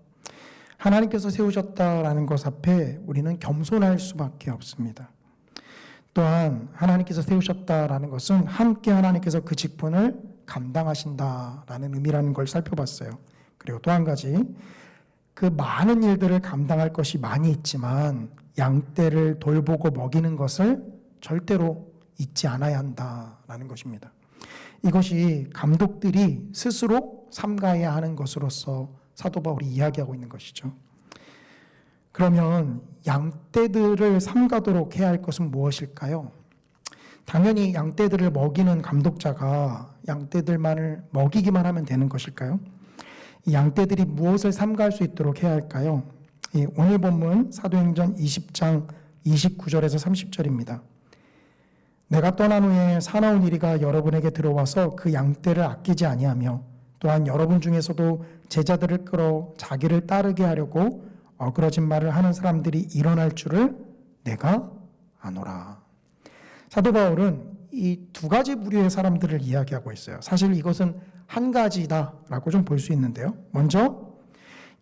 [SPEAKER 4] 하나님께서 세우셨다라는 것 앞에 우리는 겸손할 수밖에 없습니다. 또한 하나님께서 세우셨다라는 것은 함께 하나님께서 그 직분을 감당하신다라는 의미라는 걸 살펴봤어요. 그리고 또 한 가지, 그 많은 일들을 감당할 것이 많이 있지만 양떼를 돌보고 먹이는 것을 절대로 잊지 않아야 한다라는 것입니다. 이것이 감독들이 스스로 삼가야 하는 것으로서 사도 바울이 이야기하고 있는 것이죠. 그러면 양떼들을 삼가도록 해야 할 것은 무엇일까요? 당연히 양떼들을 먹이는 감독자가 양떼들만을 먹이기만 하면 되는 것일까요? 이 양떼들이 무엇을 삼가할 수 있도록 해야 할까요? 오늘 본문 사도행전 20장 29절에서 30절입니다. 내가 떠난 후에 사나운 이리가 여러분에게 들어와서 그 양떼를 아끼지 아니하며 또한 여러분 중에서도 제자들을 끌어 자기를 따르게 하려고 어그러진 말을 하는 사람들이 일어날 줄을 내가 아노라. 사도 바울은 이 두 가지 부류의 사람들을 이야기하고 있어요. 사실 이것은 한 가지다라고 좀 볼 수 있는데요. 먼저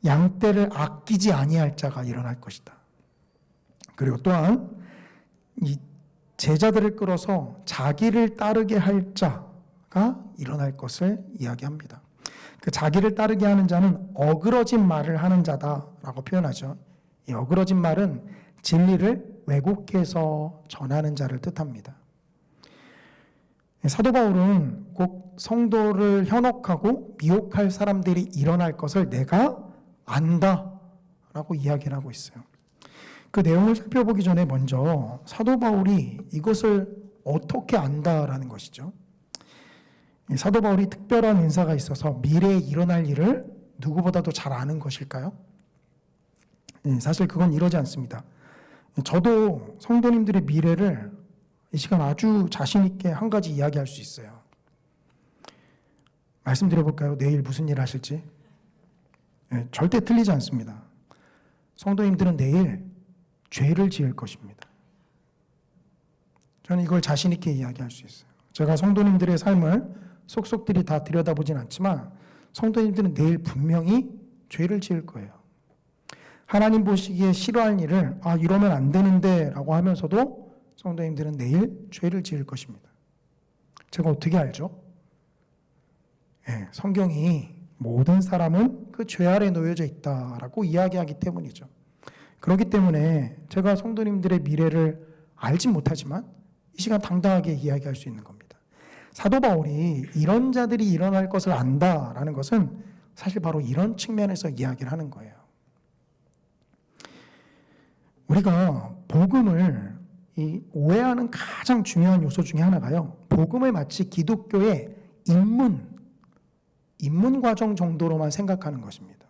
[SPEAKER 4] 양떼를 아끼지 아니할 자가 일어날 것이다. 그리고 또한 이 제자들을 끌어서 자기를 따르게 할 자가 일어날 것을 이야기합니다. 그 자기를 따르게 하는 자는 어그러진 말을 하는 자다라고 표현하죠. 이 어그러진 말은 진리를 왜곡해서 전하는 자를 뜻합니다. 사도 바울은 꼭 성도를 현혹하고 미혹할 사람들이 일어날 것을 내가 안다라고 이야기를 하고 있어요. 그 내용을 살펴보기 전에 먼저 사도 바울이 이것을 어떻게 안다라는 것이죠. 사도 바울이 특별한 은사가 있어서 미래에 일어날 일을 누구보다도 잘 아는 것일까요? 사실 그건 이러지 않습니다. 저도 성도님들의 미래를 이 시간 아주 자신 있게 한 가지 이야기할 수 있어요. 말씀드려볼까요? 내일 무슨 일 하실지? 절대 틀리지 않습니다. 성도님들은 내일 죄를 지을 것입니다. 저는 이걸 자신 있게 이야기할 수 있어요. 제가 성도님들의 삶을 속속들이 다 들여다보진 않지만 성도님들은 내일 분명히 죄를 지을 거예요. 하나님 보시기에 싫어할 일을 이러면 안 되는데 라고 하면서도 성도님들은 내일 죄를 지을 것입니다. 제가 어떻게 알죠? 성경이 모든 사람은 그 죄 아래 놓여져 있다라고 이야기하기 때문이죠. 그렇기 때문에 제가 성도님들의 미래를 알진 못하지만 이 시간 당당하게 이야기할 수 있는 겁니다. 사도 바울이 이런 자들이 일어날 것을 안다라는 것은 사실 바로 이런 측면에서 이야기를 하는 거예요. 우리가 복음을 오해하는 가장 중요한 요소 중에 하나가요. 복음을 마치 기독교의 입문 과정 정도로만 생각하는 것입니다.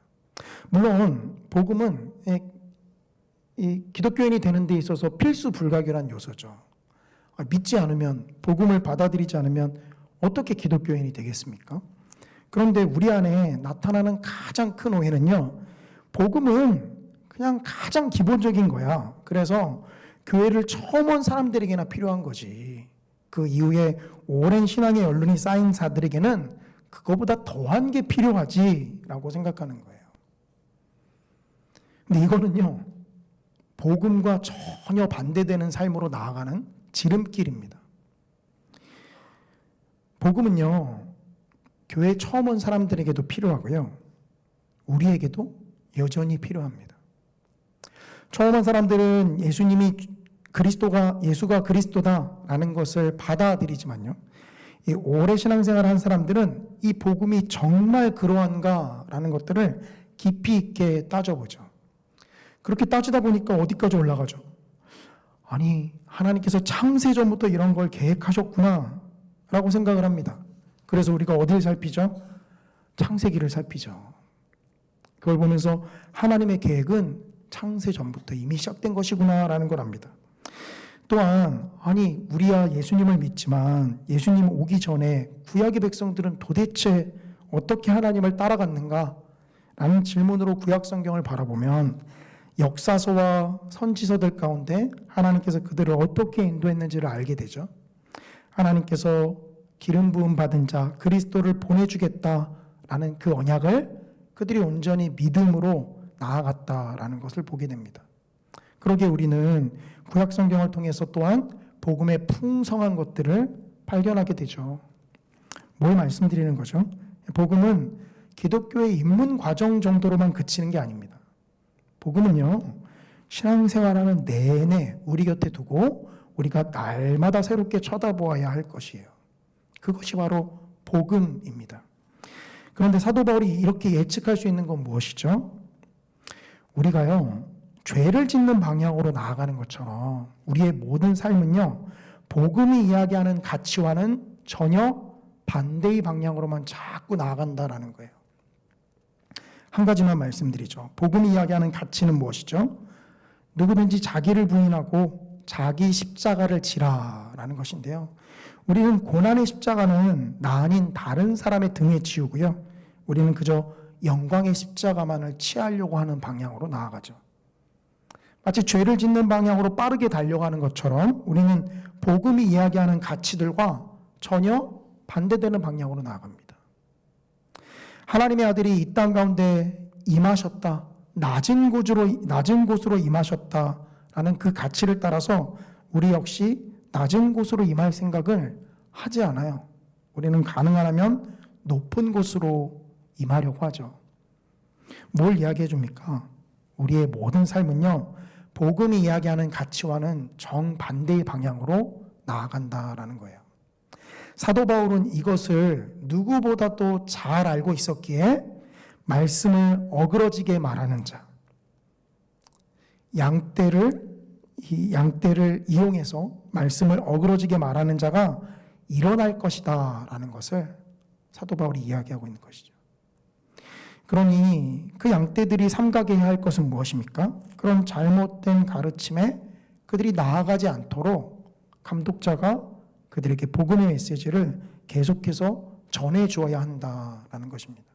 [SPEAKER 4] 물론 복음은 이 기독교인이 되는 데 있어서 필수 불가결한 요소죠. 믿지 않으면, 복음을 받아들이지 않으면 어떻게 기독교인이 되겠습니까? 그런데 우리 안에 나타나는 가장 큰 오해는요, 복음은 그냥 가장 기본적인 거야. 그래서 교회를 처음 온 사람들에게나 필요한 거지. 그 이후에 오랜 신앙의 연륜이 쌓인 자들에게는 그거보다 더한 게 필요하지라고 생각하는 거예요. 근데 이거는요, 복음과 전혀 반대되는 삶으로 나아가는 지름길입니다. 복음은요, 교회 처음 온 사람들에게도 필요하고요, 우리에게도 여전히 필요합니다. 처음 온 사람들은 예수가 그리스도다라는 것을 받아들이지만요, 이 오래 신앙생활을 한 사람들은 이 복음이 정말 그러한가라는 것들을 깊이 있게 따져보죠. 그렇게 따지다 보니까 어디까지 올라가죠? 아니, 하나님께서 창세전부터 이런 걸 계획하셨구나 라고 생각을 합니다. 그래서 우리가 어디를 살피죠? 창세기를 살피죠. 그걸 보면서 하나님의 계획은 창세전부터 이미 시작된 것이구나 라는 걸 압니다. 또한 아니, 우리야 예수님을 믿지만 예수님 오기 전에 구약의 백성들은 도대체 어떻게 하나님을 따라갔는가? 라는 질문으로 구약 성경을 바라보면 역사서와 선지서들 가운데 하나님께서 그들을 어떻게 인도했는지를 알게 되죠. 하나님께서 기름 부음 받은 자 그리스도를 보내주겠다라는 그 언약을 그들이 온전히 믿음으로 나아갔다라는 것을 보게 됩니다. 그러기에 우리는 구약 성경을 통해서 또한 복음의 풍성한 것들을 발견하게 되죠. 뭘 말씀드리는 거죠? 복음은 기독교의 입문 과정 정도로만 그치는 게 아닙니다. 복음은요, 신앙생활하는 내내 우리 곁에 두고 우리가 날마다 새롭게 쳐다보아야 할 것이에요. 그것이 바로 복음입니다. 그런데 사도 바울이 이렇게 예측할 수 있는 건 무엇이죠? 우리가요, 죄를 짓는 방향으로 나아가는 것처럼 우리의 모든 삶은요, 복음이 이야기하는 가치와는 전혀 반대의 방향으로만 자꾸 나아간다라는 거예요. 한 가지만 말씀드리죠. 복음이 이야기하는 가치는 무엇이죠? 누구든지 자기를 부인하고 자기 십자가를 지라라는 것인데요. 우리는 고난의 십자가는 나 아닌 다른 사람의 등에 지우고요, 우리는 그저 영광의 십자가만을 취하려고 하는 방향으로 나아가죠. 마치 죄를 짓는 방향으로 빠르게 달려가는 것처럼 우리는 복음이 이야기하는 가치들과 전혀 반대되는 방향으로 나아갑니다. 하나님의 아들이 이 땅 가운데 임하셨다, 낮은 곳으로 임하셨다라는 그 가치를 따라서 우리 역시 낮은 곳으로 임할 생각을 하지 않아요. 우리는 가능하면 높은 곳으로 임하려고 하죠. 뭘 이야기해 줍니까? 우리의 모든 삶은요, 복음이 이야기하는 가치와는 정반대의 방향으로 나아간다라는 거예요. 사도 바울은 이것을 누구보다도 잘 알고 있었기에 말씀을 어그러지게 말하는 자, 양떼를 이용해서 말씀을 어그러지게 말하는 자가 일어날 것이다 라는 것을 사도 바울이 이야기하고 있는 것이죠. 그러니 그 양떼들이 삼가게 해야 할 것은 무엇입니까? 그런 잘못된 가르침에 그들이 나아가지 않도록 감독자가 그들에게 복음의 메시지를 계속해서 전해주어야 한다라는 것입니다.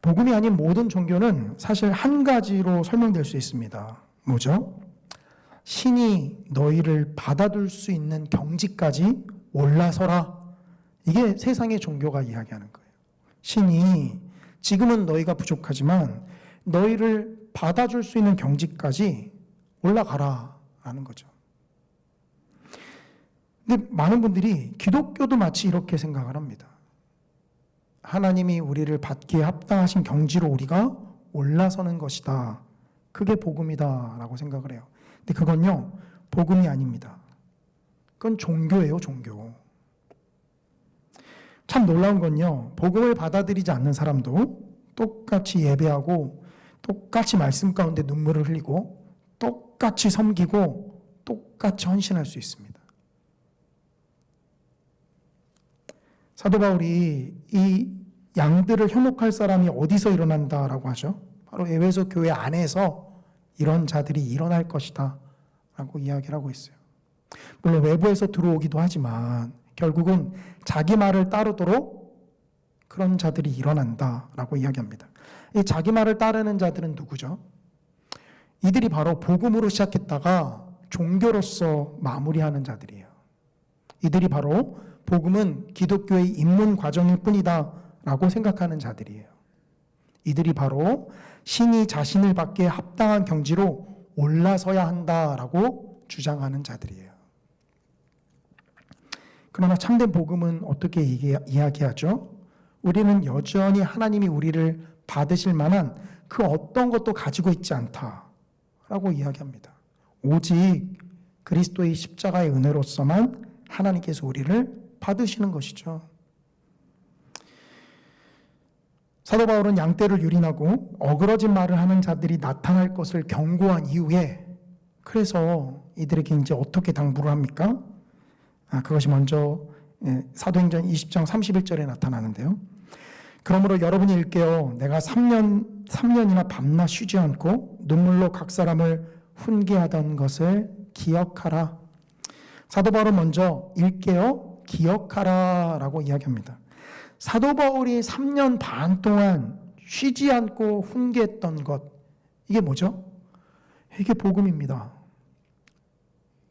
[SPEAKER 4] 복음이 아닌 모든 종교는 사실 한 가지로 설명될 수 있습니다. 뭐죠? 신이 너희를 받아줄 수 있는 경지까지 올라서라. 이게 세상의 종교가 이야기하는 거예요. 신이 지금은 너희가 부족하지만 너희를 받아줄 수 있는 경지까지 올라가라 라는 거죠. 근데 많은 분들이 기독교도 마치 이렇게 생각을 합니다. 하나님이 우리를 받기에 합당하신 경지로 우리가 올라서는 것이다. 그게 복음이다 라고 생각을 해요. 근데 그건요, 복음이 아닙니다. 그건 종교예요, 종교. 참 놀라운 건요, 복음을 받아들이지 않는 사람도 똑같이 예배하고 똑같이 말씀 가운데 눈물을 흘리고 똑같이 섬기고 똑같이 헌신할 수 있습니다. 사도 바울이 이 양들을 현혹할 사람이 어디서 일어난다라고 하죠? 바로 에베소 교회 안에서 이런 자들이 일어날 것이다 라고 이야기를 하고 있어요. 물론 외부에서 들어오기도 하지만 결국은 자기 말을 따르도록 그런 자들이 일어난다라고 이야기합니다. 이 자기 말을 따르는 자들은 누구죠? 이들이 바로 복음으로 시작했다가 종교로서 마무리하는 자들이에요. 이들이 바로 복음은 기독교의 입문 과정일 뿐이다 라고 생각하는 자들이에요. 이들이 바로 신이 자신을 받기에 합당한 경지로 올라서야 한다라고 주장하는 자들이에요. 그러나 참된 복음은 어떻게 이야기하죠? 우리는 여전히 하나님이 우리를 받으실 만한 그 어떤 것도 가지고 있지 않다라고 이야기합니다. 오직 그리스도의 십자가의 은혜로서만 하나님께서 우리를 받으시는 것이죠. 사도 바울은 양떼를 유린하고 어그러진 말을 하는 자들이 나타날 것을 경고한 이후에 그래서 이들에게 이제 어떻게 당부를 합니까? 그것이 먼저 사도행전 20장 31절에 나타나는데요. 그러므로 여러분이 일깨어 내가 3년이나 밤낮 쉬지 않고 눈물로 각 사람을 훈계하던 것을 기억하라. 사도 바울은 먼저 일깨어 기억하라 라고 이야기합니다. 사도 바울이 3년 반 동안 쉬지 않고 훈계했던 것, 이게 뭐죠? 이게 복음입니다.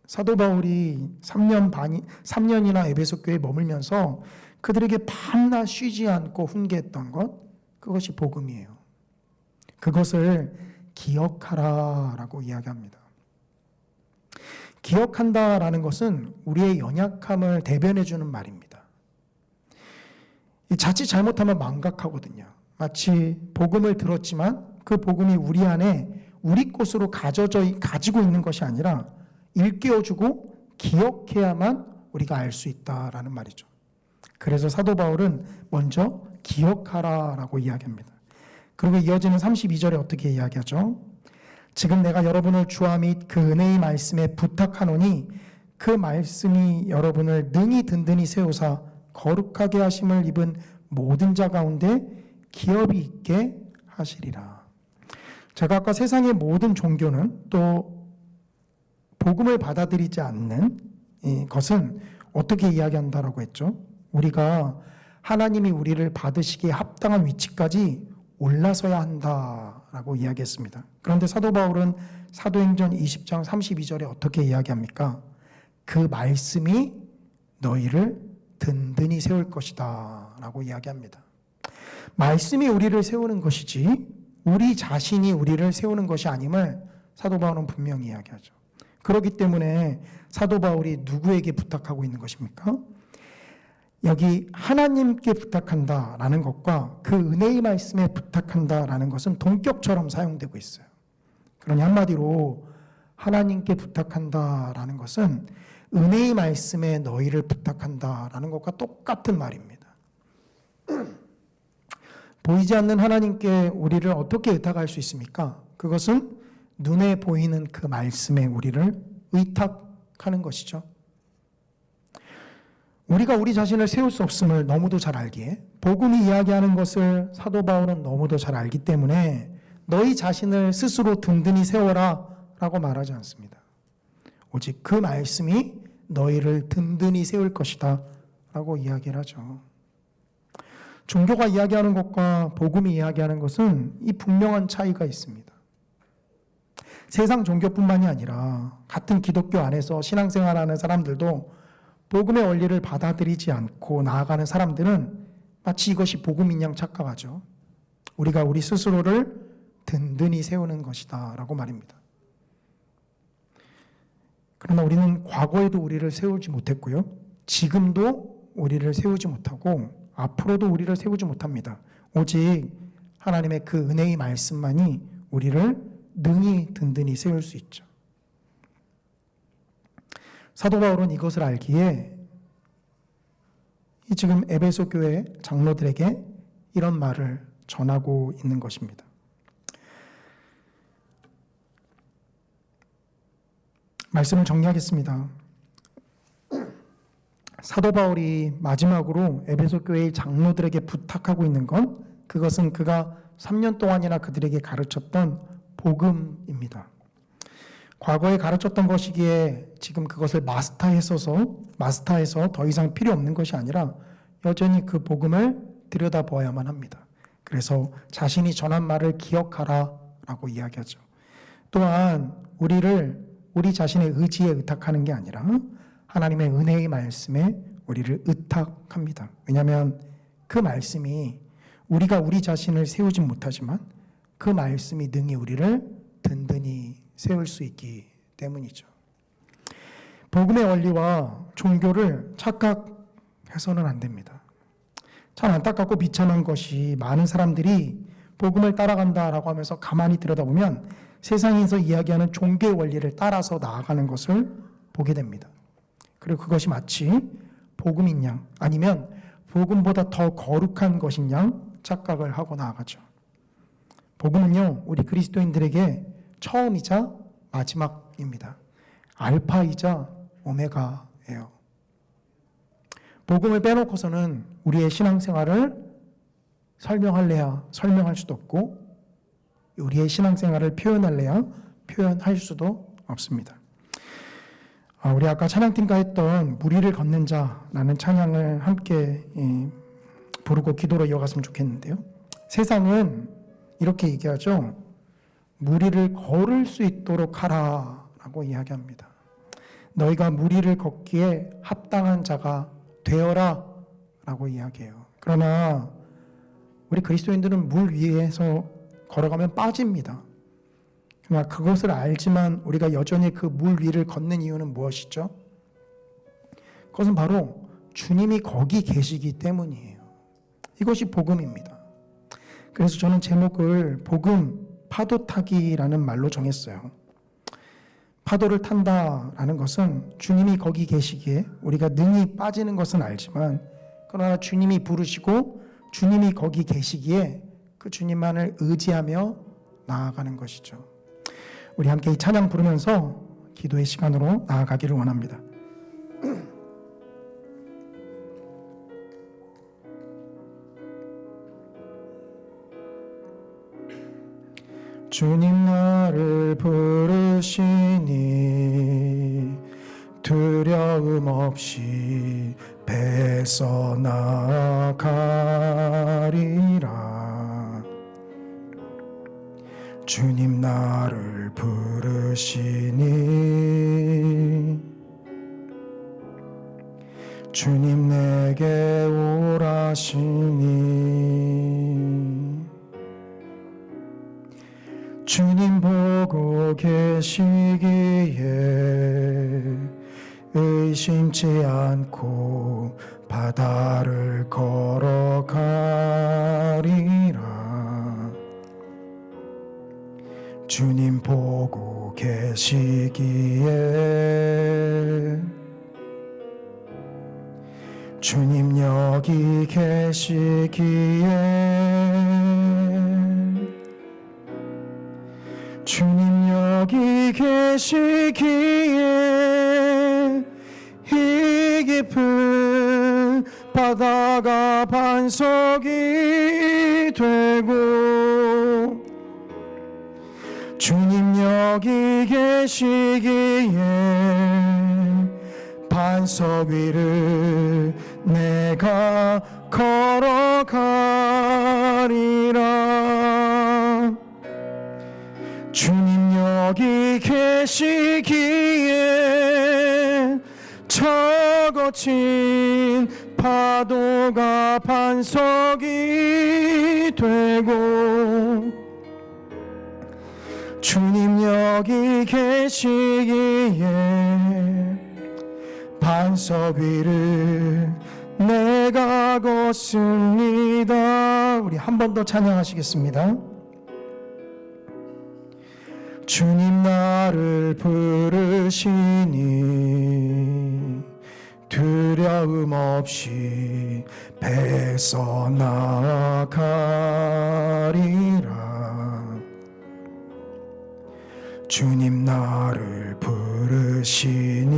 [SPEAKER 4] 사도 바울이 3년이나 에베소 교회에 머물면서 그들에게 밤낮 쉬지 않고 훈계했던 것, 그것이 복음이에요. 그것을 기억하라라고 이야기합니다. 기억한다라는 것은 우리의 연약함을 대변해 주는 말입니다. 자칫 잘못하면 망각하거든요. 마치 복음을 들었지만 그 복음이 우리 안에 우리 것으로 가지고 있는 것이 아니라 일깨워주고 기억해야만 우리가 알 수 있다라는 말이죠. 그래서 사도 바울은 먼저 기억하라라고 이야기합니다. 그리고 이어지는 32절에 어떻게 이야기하죠? 지금 내가 여러분을 주와 및 그 은혜의 말씀에 부탁하노니 그 말씀이 여러분을 능히 든든히 세우사 거룩하게 하심을 입은 모든 자 가운데 기업이 있게 하시리라. 제가 아까 세상의 모든 종교는 또 복음을 받아들이지 않는 것은 어떻게 이야기한다라고 했죠? 우리가 하나님이 우리를 받으시기에 합당한 위치까지 올라서야 한다라고 이야기했습니다. 그런데 사도 바울은 사도행전 20장 32절에 어떻게 이야기합니까? 그 말씀이 너희를 든든히 세울 것이다 라고 이야기합니다. 말씀이 우리를 세우는 것이지 우리 자신이 우리를 세우는 것이 아님을 사도 바울은 분명히 이야기하죠. 그렇기 때문에 사도 바울이 누구에게 부탁하고 있는 것입니까? 여기 하나님께 부탁한다라는 것과 그 은혜의 말씀에 부탁한다라는 것은 동격처럼 사용되고 있어요. 그러니 한마디로 하나님께 부탁한다라는 것은 은혜의 말씀에 너희를 부탁한다라는 것과 똑같은 말입니다. 보이지 않는 하나님께 우리를 어떻게 의탁할 수 있습니까? 그것은 눈에 보이는 그 말씀에 우리를 의탁하는 것이죠. 우리가 우리 자신을 세울 수 없음을 너무도 잘 알기에 복음이 이야기하는 것을 사도 바울은 너무도 잘 알기 때문에 너희 자신을 스스로 든든히 세워라 라고 말하지 않습니다. 오직 그 말씀이 너희를 든든히 세울 것이다 라고 이야기를 하죠. 종교가 이야기하는 것과 복음이 이야기하는 것은 이 분명한 차이가 있습니다. 세상 종교뿐만이 아니라 같은 기독교 안에서 신앙생활하는 사람들도 복음의 원리를 받아들이지 않고 나아가는 사람들은 마치 이것이 복음인 양 착각하죠. 우리가 우리 스스로를 든든히 세우는 것이다 라고 말입니다. 그러나 우리는 과거에도 우리를 세우지 못했고요. 지금도 우리를 세우지 못하고 앞으로도 우리를 세우지 못합니다. 오직 하나님의 그 은혜의 말씀만이 우리를 능히 든든히 세울 수 있죠. 사도 바울은 이것을 알기에 지금 에베소 교회 장로들에게 이런 말을 전하고 있는 것입니다. 말씀을 정리하겠습니다. 사도 바울이 마지막으로 에베소 교회의 장로들에게 부탁하고 있는 건 그것은 그가 3년 동안이나 그들에게 가르쳤던 복음입니다. 과거에 가르쳤던 것이기에 지금 그것을 마스터해서 더 이상 필요 없는 것이 아니라 여전히 그 복음을 들여다보아야만 합니다. 그래서 자신이 전한 말을 기억하라 라고 이야기하죠. 또한 우리 자신의 의지에 의탁하는 게 아니라 하나님의 은혜의 말씀에 우리를 의탁합니다. 왜냐하면 그 말씀이 우리가 우리 자신을 세우진 못하지만 그 말씀이 능히 우리를 든든히 세울 수 있기 때문이죠. 복음의 원리와 종교를 착각해서는 안 됩니다. 참 안타깝고 비참한 것이 많은 사람들이 복음을 따라간다라고 하면서 가만히 들여다보면 세상에서 이야기하는 종교의 원리를 따라서 나아가는 것을 보게 됩니다. 그리고 그것이 마치 복음인 양 아니면 복음보다 더 거룩한 것인 양 착각을 하고 나아가죠. 복음은요, 우리 그리스도인들에게 처음이자 마지막입니다. 알파이자 오메가예요. 복음을 빼놓고서는 우리의 신앙생활을 설명할래야 설명할 수도 없고 우리의 신앙생활을 표현할래야 표현할 수도 없습니다. 우리 아까 찬양팀과 했던 무리를 걷는 자라는 찬양을 함께 부르고 기도로 이어갔으면 좋겠는데요. 세상은 이렇게 얘기하죠. 무리를 걸을 수 있도록 하라라고 이야기합니다. 너희가 무리를 걷기에 합당한 자가 되어라 라고 이야기해요. 그러나 우리 그리스도인들은 물 위에서 걸어가면 빠집니다. 그러나 그것을 알지만 우리가 여전히 그 물 위를 걷는 이유는 무엇이죠? 그것은 바로 주님이 거기 계시기 때문이에요. 이것이 복음입니다. 그래서 저는 제목을 복음 파도 타기라는 말로 정했어요. 파도를 탄다라는 것은 주님이 거기 계시기에 우리가 능히 빠지는 것은 알지만 그러나 주님이 부르시고 주님이 거기 계시기에 그 주님만을 의지하며 나아가는 것이죠. 우리 함께 이 찬양 부르면서 기도의 시간으로 나아가기를 원합니다. 주님 나를 부르시니 두려움 없이 배서 나아가리라. 주님 나를 부르시니 주님 내게 오라시니 주님 보고 계시기에 의심치 않고 바다를 걸어가리라. 주님 보고 계시기에 주님 여기 계시기에 주님 여기 계시기에 이 깊은 바다가 반석이 되고 주님 여기 계시기에 반석 위를 내가 걸어가리라. 주님 여기 계시기에 저 거친 파도가 반석이 되고 주님 여기 계시기에 반석 위를 내가 걷습니다. 우리 한 번 더 찬양하시겠습니다. 주님 나를 부르시니 두려움 없이 배서 나아가리라. 주님 나를 부르시니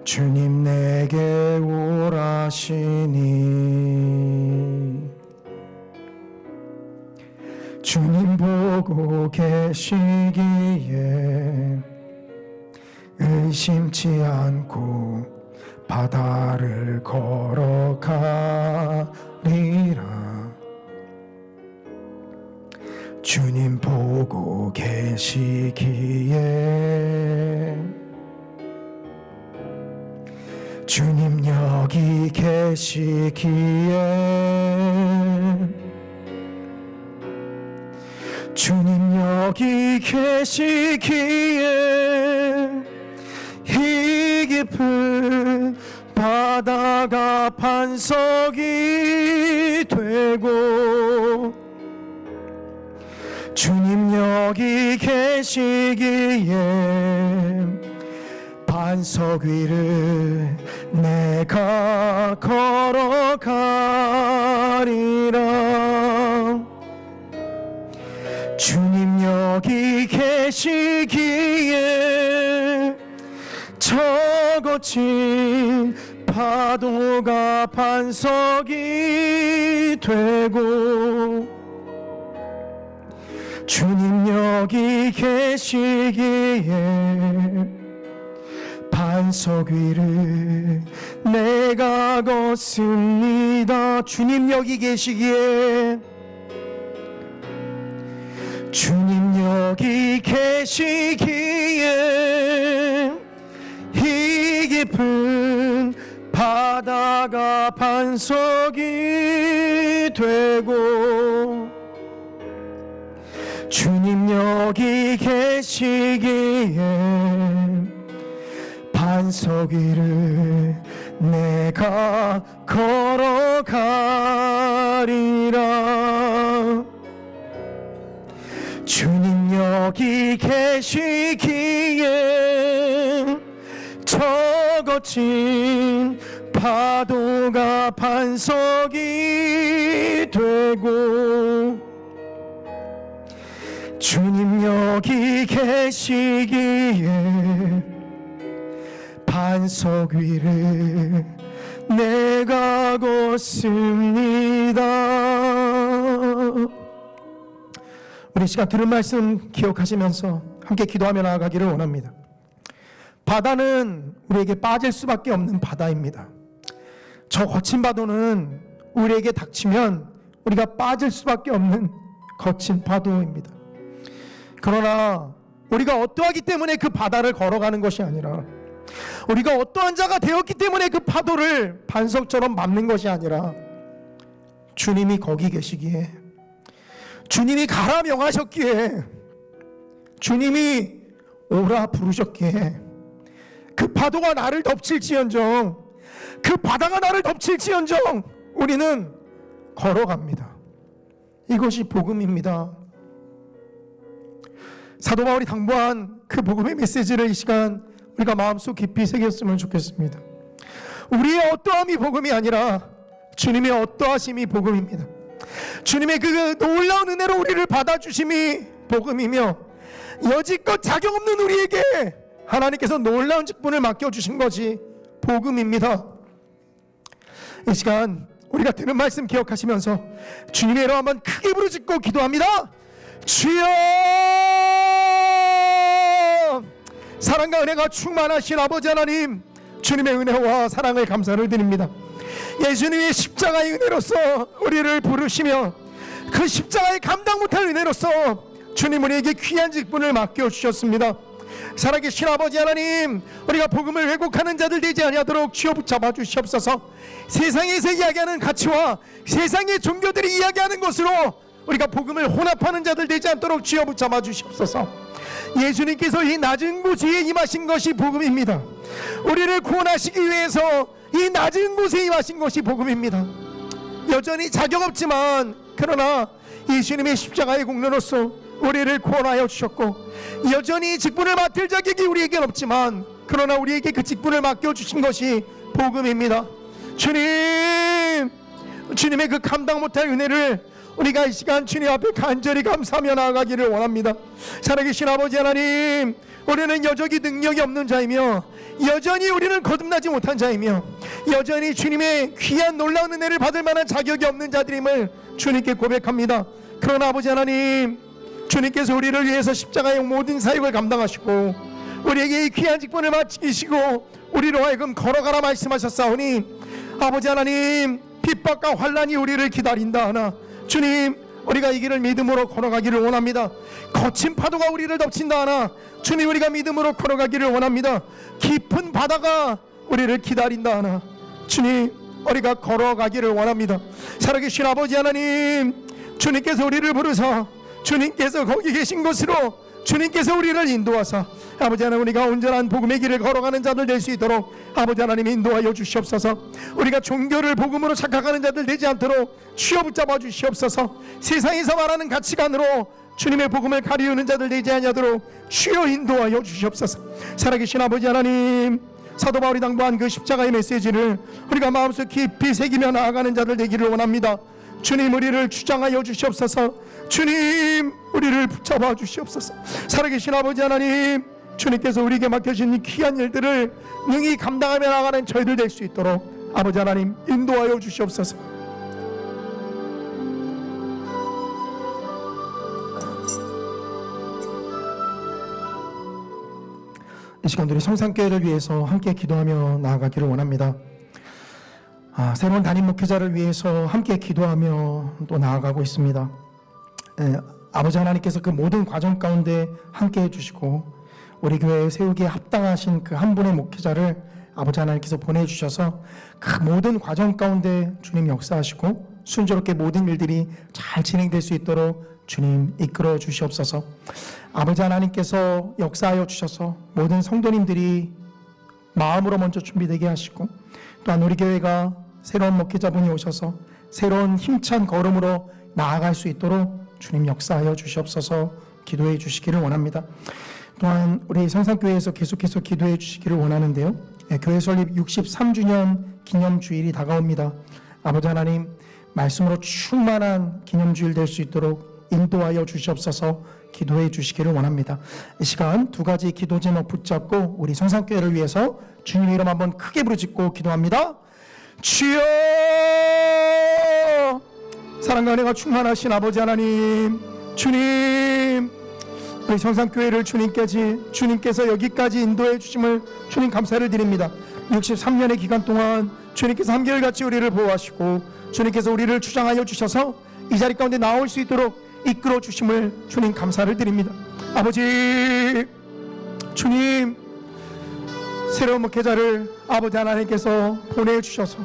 [SPEAKER 4] 주님 내게 오라시니 주님 보고 계시기에 의심치 않고 바다를 걸어가리라. 주님 보고 계시기에 주님 여기 계시기에 주님 여기 계시기에 이 깊은 바다가 반석이 되고 주님 여기 계시기에 반석 위를 내가 걸어가리라. 주님 여기 계시기에 저 거친 파도가 반석이 되고 주님 여기 계시기에 반석 위를 내가 걷습니다. 주님 여기 계시기에 주님 여기 계시기에 이 깊은 바다가 반석이 되고 주님 여기 계시기에 반석 위를 내가 걸어가리라. 주님 여기 계시기에 저 거친 파도가 반석이 되고 주님 여기 계시기에 반석 위를 내가 걷습니다. 우리 시간 들은 말씀 기억하시면서 함께 기도하며 나아가기를 원합니다. 바다는 우리에게 빠질 수밖에 없는 바다입니다. 저 거친 파도는 우리에게 닥치면 우리가 빠질 수밖에 없는 거친 파도입니다. 그러나 우리가 어떠하기 때문에 그 바다를 걸어가는 것이 아니라 우리가 어떠한 자가 되었기 때문에 그 파도를 반석처럼 밟는 것이 아니라 주님이 거기 계시기에 주님이 가라 명하셨기에 주님이 오라 부르셨기에 그 파도가 나를 덮칠지언정 그 바다가 나를 덮칠지언정 우리는 걸어갑니다. 이것이 복음입니다. 사도 바울이 당부한 그 복음의 메시지를 이 시간 우리가 마음속 깊이 새겼으면 좋겠습니다. 우리의 어떠함이 복음이 아니라 주님의 어떠하심이 복음입니다. 주님의 그 놀라운 은혜로 우리를 받아주심이 복음이며 여지껏 자격 없는 우리에게 하나님께서 놀라운 직분을 맡겨주신 것이 복음입니다. 이 시간 우리가 들은 말씀 기억하시면서 주님의 이름 한번 크게 부르짖고 기도합니다. 주여, 사랑과 은혜가 충만하신 아버지 하나님, 주님의 은혜와 사랑을 감사를 드립니다. 예수님의 십자가의 은혜로서 우리를 부르시며 그 십자가의 감당 못할 은혜로서 주님 우리에게 귀한 직분을 맡겨주셨습니다. 살아계신 아버지 하나님, 우리가 복음을 왜곡하는 자들 되지 아니하도록 주여 붙잡아 주시옵소서. 세상에서 이야기하는 가치와 세상의 종교들이 이야기하는 것으로 우리가 복음을 혼합하는 자들 되지 않도록 주여 붙잡아 주시옵소서. 예수님께서 이 낮은 곳에 임하신 것이 복음입니다. 우리를 구원하시기 위해서 이 낮은 곳에 임하신 것이 복음입니다. 여전히 자격 없지만 그러나 예수님의 십자가의 공로로서 우리를 구원하여 주셨고 여전히 직분을 맡을 자격이 우리에겐 없지만 그러나 우리에게 그 직분을 맡겨주신 것이 복음입니다. 주님, 주님의 그 감당 못할 은혜를 우리가 이 시간 주님 앞에 간절히 감사하며 나아가기를 원합니다. 살아계신 아버지 하나님, 우리는 여전히 능력이 없는 자이며 여전히 우리는 거듭나지 못한 자이며 여전히 주님의 귀한 놀라운 은혜를 받을 만한 자격이 없는 자들임을 주님께 고백합니다. 그러나 아버지 하나님, 주님께서 우리를 위해서 십자가의 모든 사역을 감당하시고 우리에게 이 귀한 직분을 맡기시고 우리로 하여금 걸어가라 말씀하셨사오니 아버지 하나님, 핍박과 환난이 우리를 기다린다 하나 주님, 우리가 이 길을 믿음으로 걸어가기를 원합니다. 거친 파도가 우리를 덮친다 하나 주님, 우리가 믿음으로 걸어가기를 원합니다. 깊은 바다가 우리를 기다린다 하나 주님 우리가 걸어가기를 원합니다. 살아계신 아버지 하나님, 주님께서 우리를 부르사 주님께서 거기 계신 곳으로 주님께서 우리를 인도하사 아버지 하나님 우리가 온전한 복음의 길을 걸어가는 자들 될 수 있도록 아버지 하나님 인도하여 주시옵소서. 우리가 종교를 복음으로 착각하는 자들 되지 않도록 주여 붙잡아 주시옵소서. 세상에서 말하는 가치관으로 주님의 복음을 가리우는 자들 되지 아니하도록 주여 인도하여 주시옵소서. 살아계신 아버지 하나님, 사도 바울이 당부한 그 십자가의 메시지를 우리가 마음속 깊이 새기며 나아가는 자들 되기를 원합니다. 주님 우리를 주장하여 주시옵소서. 주님 우리를 붙잡아 주시옵소서. 살아계신 아버지 하나님, 주님께서 우리에게 맡겨진 이 귀한 일들을 능히 감당하며 나가는 저희들 될 수 있도록 아버지 하나님 인도하여 주시옵소서. 이 시간 우리 성산교회를 위해서 함께 기도하며 나아가기를 원합니다. 새로운 담임 목회자를 위해서 함께 기도하며 또 나아가고 있습니다. 아버지 하나님께서 그 모든 과정 가운데 함께 해주시고 우리 교회에 세우기에 합당하신 그 한 분의 목회자를 아버지 하나님께서 보내주셔서 그 모든 과정 가운데 주님 역사하시고 순조롭게 모든 일들이 잘 진행될 수 있도록 주님 이끌어 주시옵소서. 아버지 하나님께서 역사하여 주셔서 모든 성도님들이 마음으로 먼저 준비되게 하시고 또한 우리 교회가 새로운 목회자분이 오셔서 새로운 힘찬 걸음으로 나아갈 수 있도록 주님 역사하여 주시옵소서. 기도해 주시기를 원합니다. 또한 우리 성산교회에서 계속해서 기도해 주시기를 원하는데요, 교회 설립 63주년 기념주일이 다가옵니다. 아버지 하나님, 말씀으로 충만한 기념주일 될 수 있도록 인도하여 주시옵소서. 기도해 주시기를 원합니다. 이 시간 두 가지 기도 제목 붙잡고 우리 성산교회를 위해서 주님의 이름 한번 크게 부르짖고 기도합니다. 주여! 사랑과 은혜가 충만하신 아버지 하나님, 주님, 우리 성산교회를 주님께서 여기까지 인도해 주심을 주님 감사를 드립니다. 63년의 기간 동안 주님께서 한결같이 우리를 보호하시고 주님께서 우리를 주장하여 주셔서 이 자리 가운데 나올 수 있도록 이끌어 주심을 주님 감사를 드립니다. 아버지, 주님, 새로운 목회자를 아버지 하나님께서 보내주셔서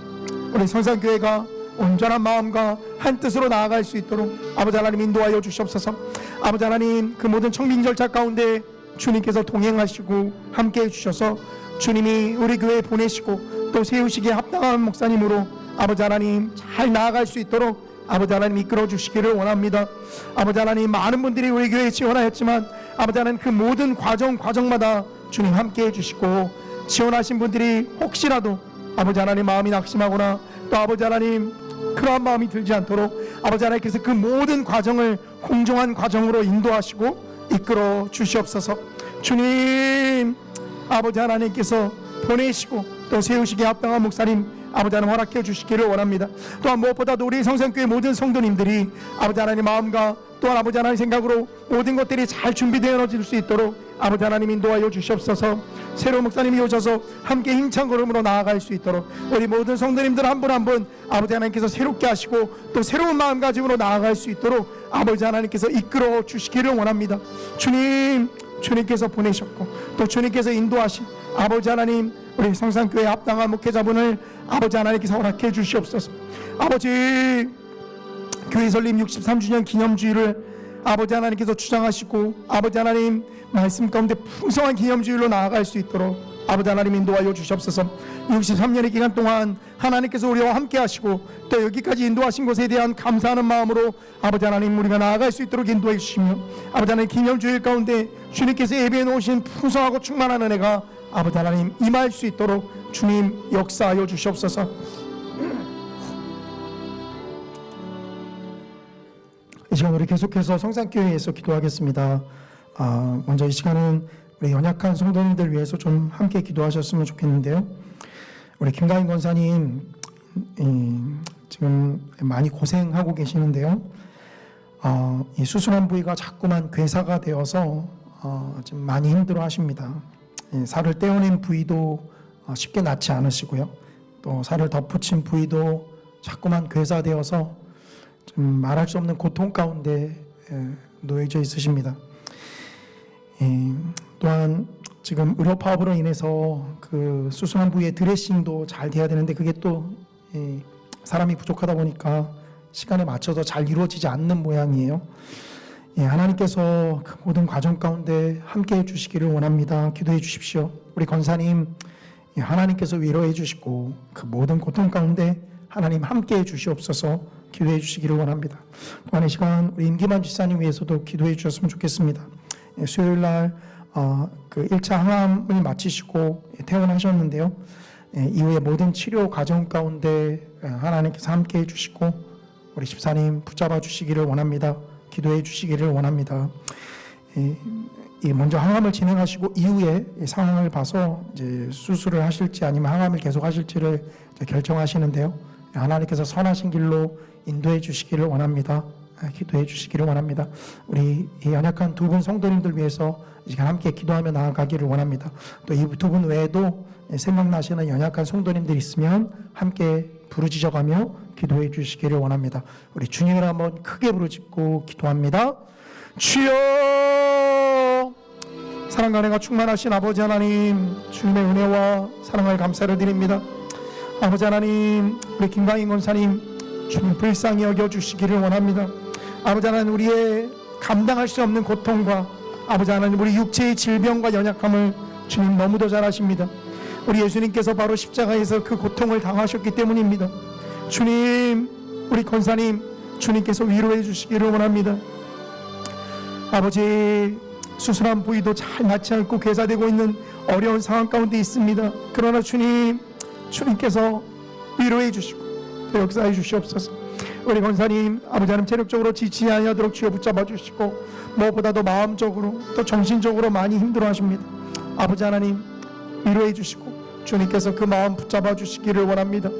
[SPEAKER 4] 우리 성산교회가 온전한 마음과 한 뜻으로 나아갈 수 있도록 아버지 하나님 인도하여 주시옵소서. 아버지 하나님, 그 모든 청빙 절차 가운데 주님께서 동행하시고 함께해 주셔서 주님이 우리 교회에 보내시고 또 세우시기에 합당한 목사님으로 아버지 하나님 잘 나아갈 수 있도록 아버지 하나님 이끌어 주시기를 원합니다. 아버지 하나님, 많은 분들이 우리 교회에 지원하였지만 아버지 하나님 그 모든 과정마다 주님 함께해 주시고 지원하신 분들이 혹시라도 아버지 하나님 마음이 낙심하거나 또 아버지 하나님 그러한 마음이 들지 않도록 아버지 하나님께서 그 모든 과정을 공정한 과정으로 인도하시고 이끌어 주시옵소서. 주님, 아버지 하나님께서 보내시고 또 세우시기에 합당한 목사님 아버지 하나님 허락해 주시기를 원합니다. 또한 무엇보다도 우리 성산교회 모든 성도님들이 아버지 하나님 마음과 또한 아버지 하나님 생각으로 모든 것들이 잘 준비되어질 수 있도록 아버지 하나님 인도하여 주시옵소서. 새로운 목사님이 오셔서 함께 힘찬 걸음으로 나아갈 수 있도록 우리 모든 성도님들 한 분 한 분 아버지 하나님께서 새롭게 하시고 또 새로운 마음가짐으로 나아갈 수 있도록 아버지 하나님께서 이끌어 주시기를 원합니다. 주님께서 보내셨고 또 주님께서 인도하신 아버지 하나님, 우리 성산교회 합당한 목회자분을 아버지 하나님께서 허락해 주시옵소서. 아버지, 교회 설립 63주년 기념주일을 아버지 하나님께서 주장하시고 아버지 하나님 말씀 가운데 풍성한 기념주일로 나아갈 수 있도록 아버지 하나님 인도하여 주시옵소서. 63년의 기간 동안 하나님께서 우리와 함께 하시고 또 여기까지 인도하신 것에 대한 감사하는 마음으로 아버지 하나님 우리가 나아갈 수 있도록 인도해 주시며 아버지 하나님 기념주일 가운데 주님께서 예배해 놓으신 풍성하고 충만한 은혜가 아버지 하나님 임할 수 있도록 주님 역사하여 주시옵소서. 이 시간 우리 계속해서 성산교회에서 기도하겠습니다. 먼저 이 시간은 우리 연약한 성도님들 위해서 좀 함께 기도하셨으면 좋겠는데요. 우리 김가인 권사님 지금 많이 고생하고 계시는데요. 이 수술한 부위가 자꾸만 괴사가 되어서 지금 많이 힘들어하십니다. 살을 떼어낸 부위도 쉽게 낫지 않으시고요. 또 살을 덧붙인 부위도 자꾸만 괴사되어서 좀 말할 수 없는 고통 가운데 놓여져 있으십니다. 또한 지금 의료 파업으로 인해서 그 수술한 부위의 드레싱도 잘 돼야 되는데 그게 또 사람이 부족하다 보니까 시간에 맞춰서 잘 이루어지지 않는 모양이에요. 하나님께서 그 모든 과정 가운데 함께 해주시기를 원합니다. 기도해 주십시오. 우리 권사님, 하나님께서 위로해 주시고 그 모든 고통 가운데 하나님 함께 해 주시옵소서. 기도해 주시기를 원합니다. 또한 이 시간 우리 임기만 집사님 위해서도 기도해 주셨으면 좋겠습니다. 수요일 날 그 1차 항암을 마치시고 퇴원하셨는데요. 이후에 모든 치료 과정 가운데 하나님께서 함께 해주시고 우리 집사님 붙잡아 주시기를 원합니다. 기도해 주시기를 원합니다. 먼저 항암을 진행하시고 이후에 상황을 봐서 이제 수술을 하실지 아니면 항암을 계속 하실지를 결정하시는데요. 하나님께서 선하신 길로 인도해 주시기를 원합니다. 기도해 주시기를 원합니다. 우리 이 연약한 두 분 성도님들 위해서 이 시간 함께 기도하며 나아가기를 원합니다. 또 이 두 분 외에도 생각나시는 연약한 성도님들 있으면 함께 부르짖어가며 기도해 주시기를 원합니다. 우리 주님을 한번 크게 부르짖고 기도합니다. 주여, 사랑과 은혜가 충만하신 아버지 하나님, 주님의 은혜와 사랑을 감사를 드립니다. 아버지 하나님, 우리 김광인 권사님 주님 불쌍히 여겨주시기를 원합니다. 아버지 하나님, 우리의 감당할 수 없는 고통과 아버지 하나님, 우리 육체의 질병과 연약함을 주님 너무도 잘 아십니다. 우리 예수님께서 바로 십자가에서 그 고통을 당하셨기 때문입니다. 주님, 우리 권사님 주님께서 위로해 주시기를 원합니다. 아버지, 수술한 부위도 잘 낫지 않고 괴사되고 있는 어려운 상황 가운데 있습니다. 그러나 주님께서 위로해 주시고 또 역사해 주시옵소서. 우리 권사님 아버지 하나님 체력적으로 지치지 아니하도록 주여 붙잡아 주시고 무엇보다도 마음적으로 또 정신적으로 많이 힘들어하십니다. 아버지 하나님 위로해 주시고 주님께서 그 마음 붙잡아 주시기를 원합니다.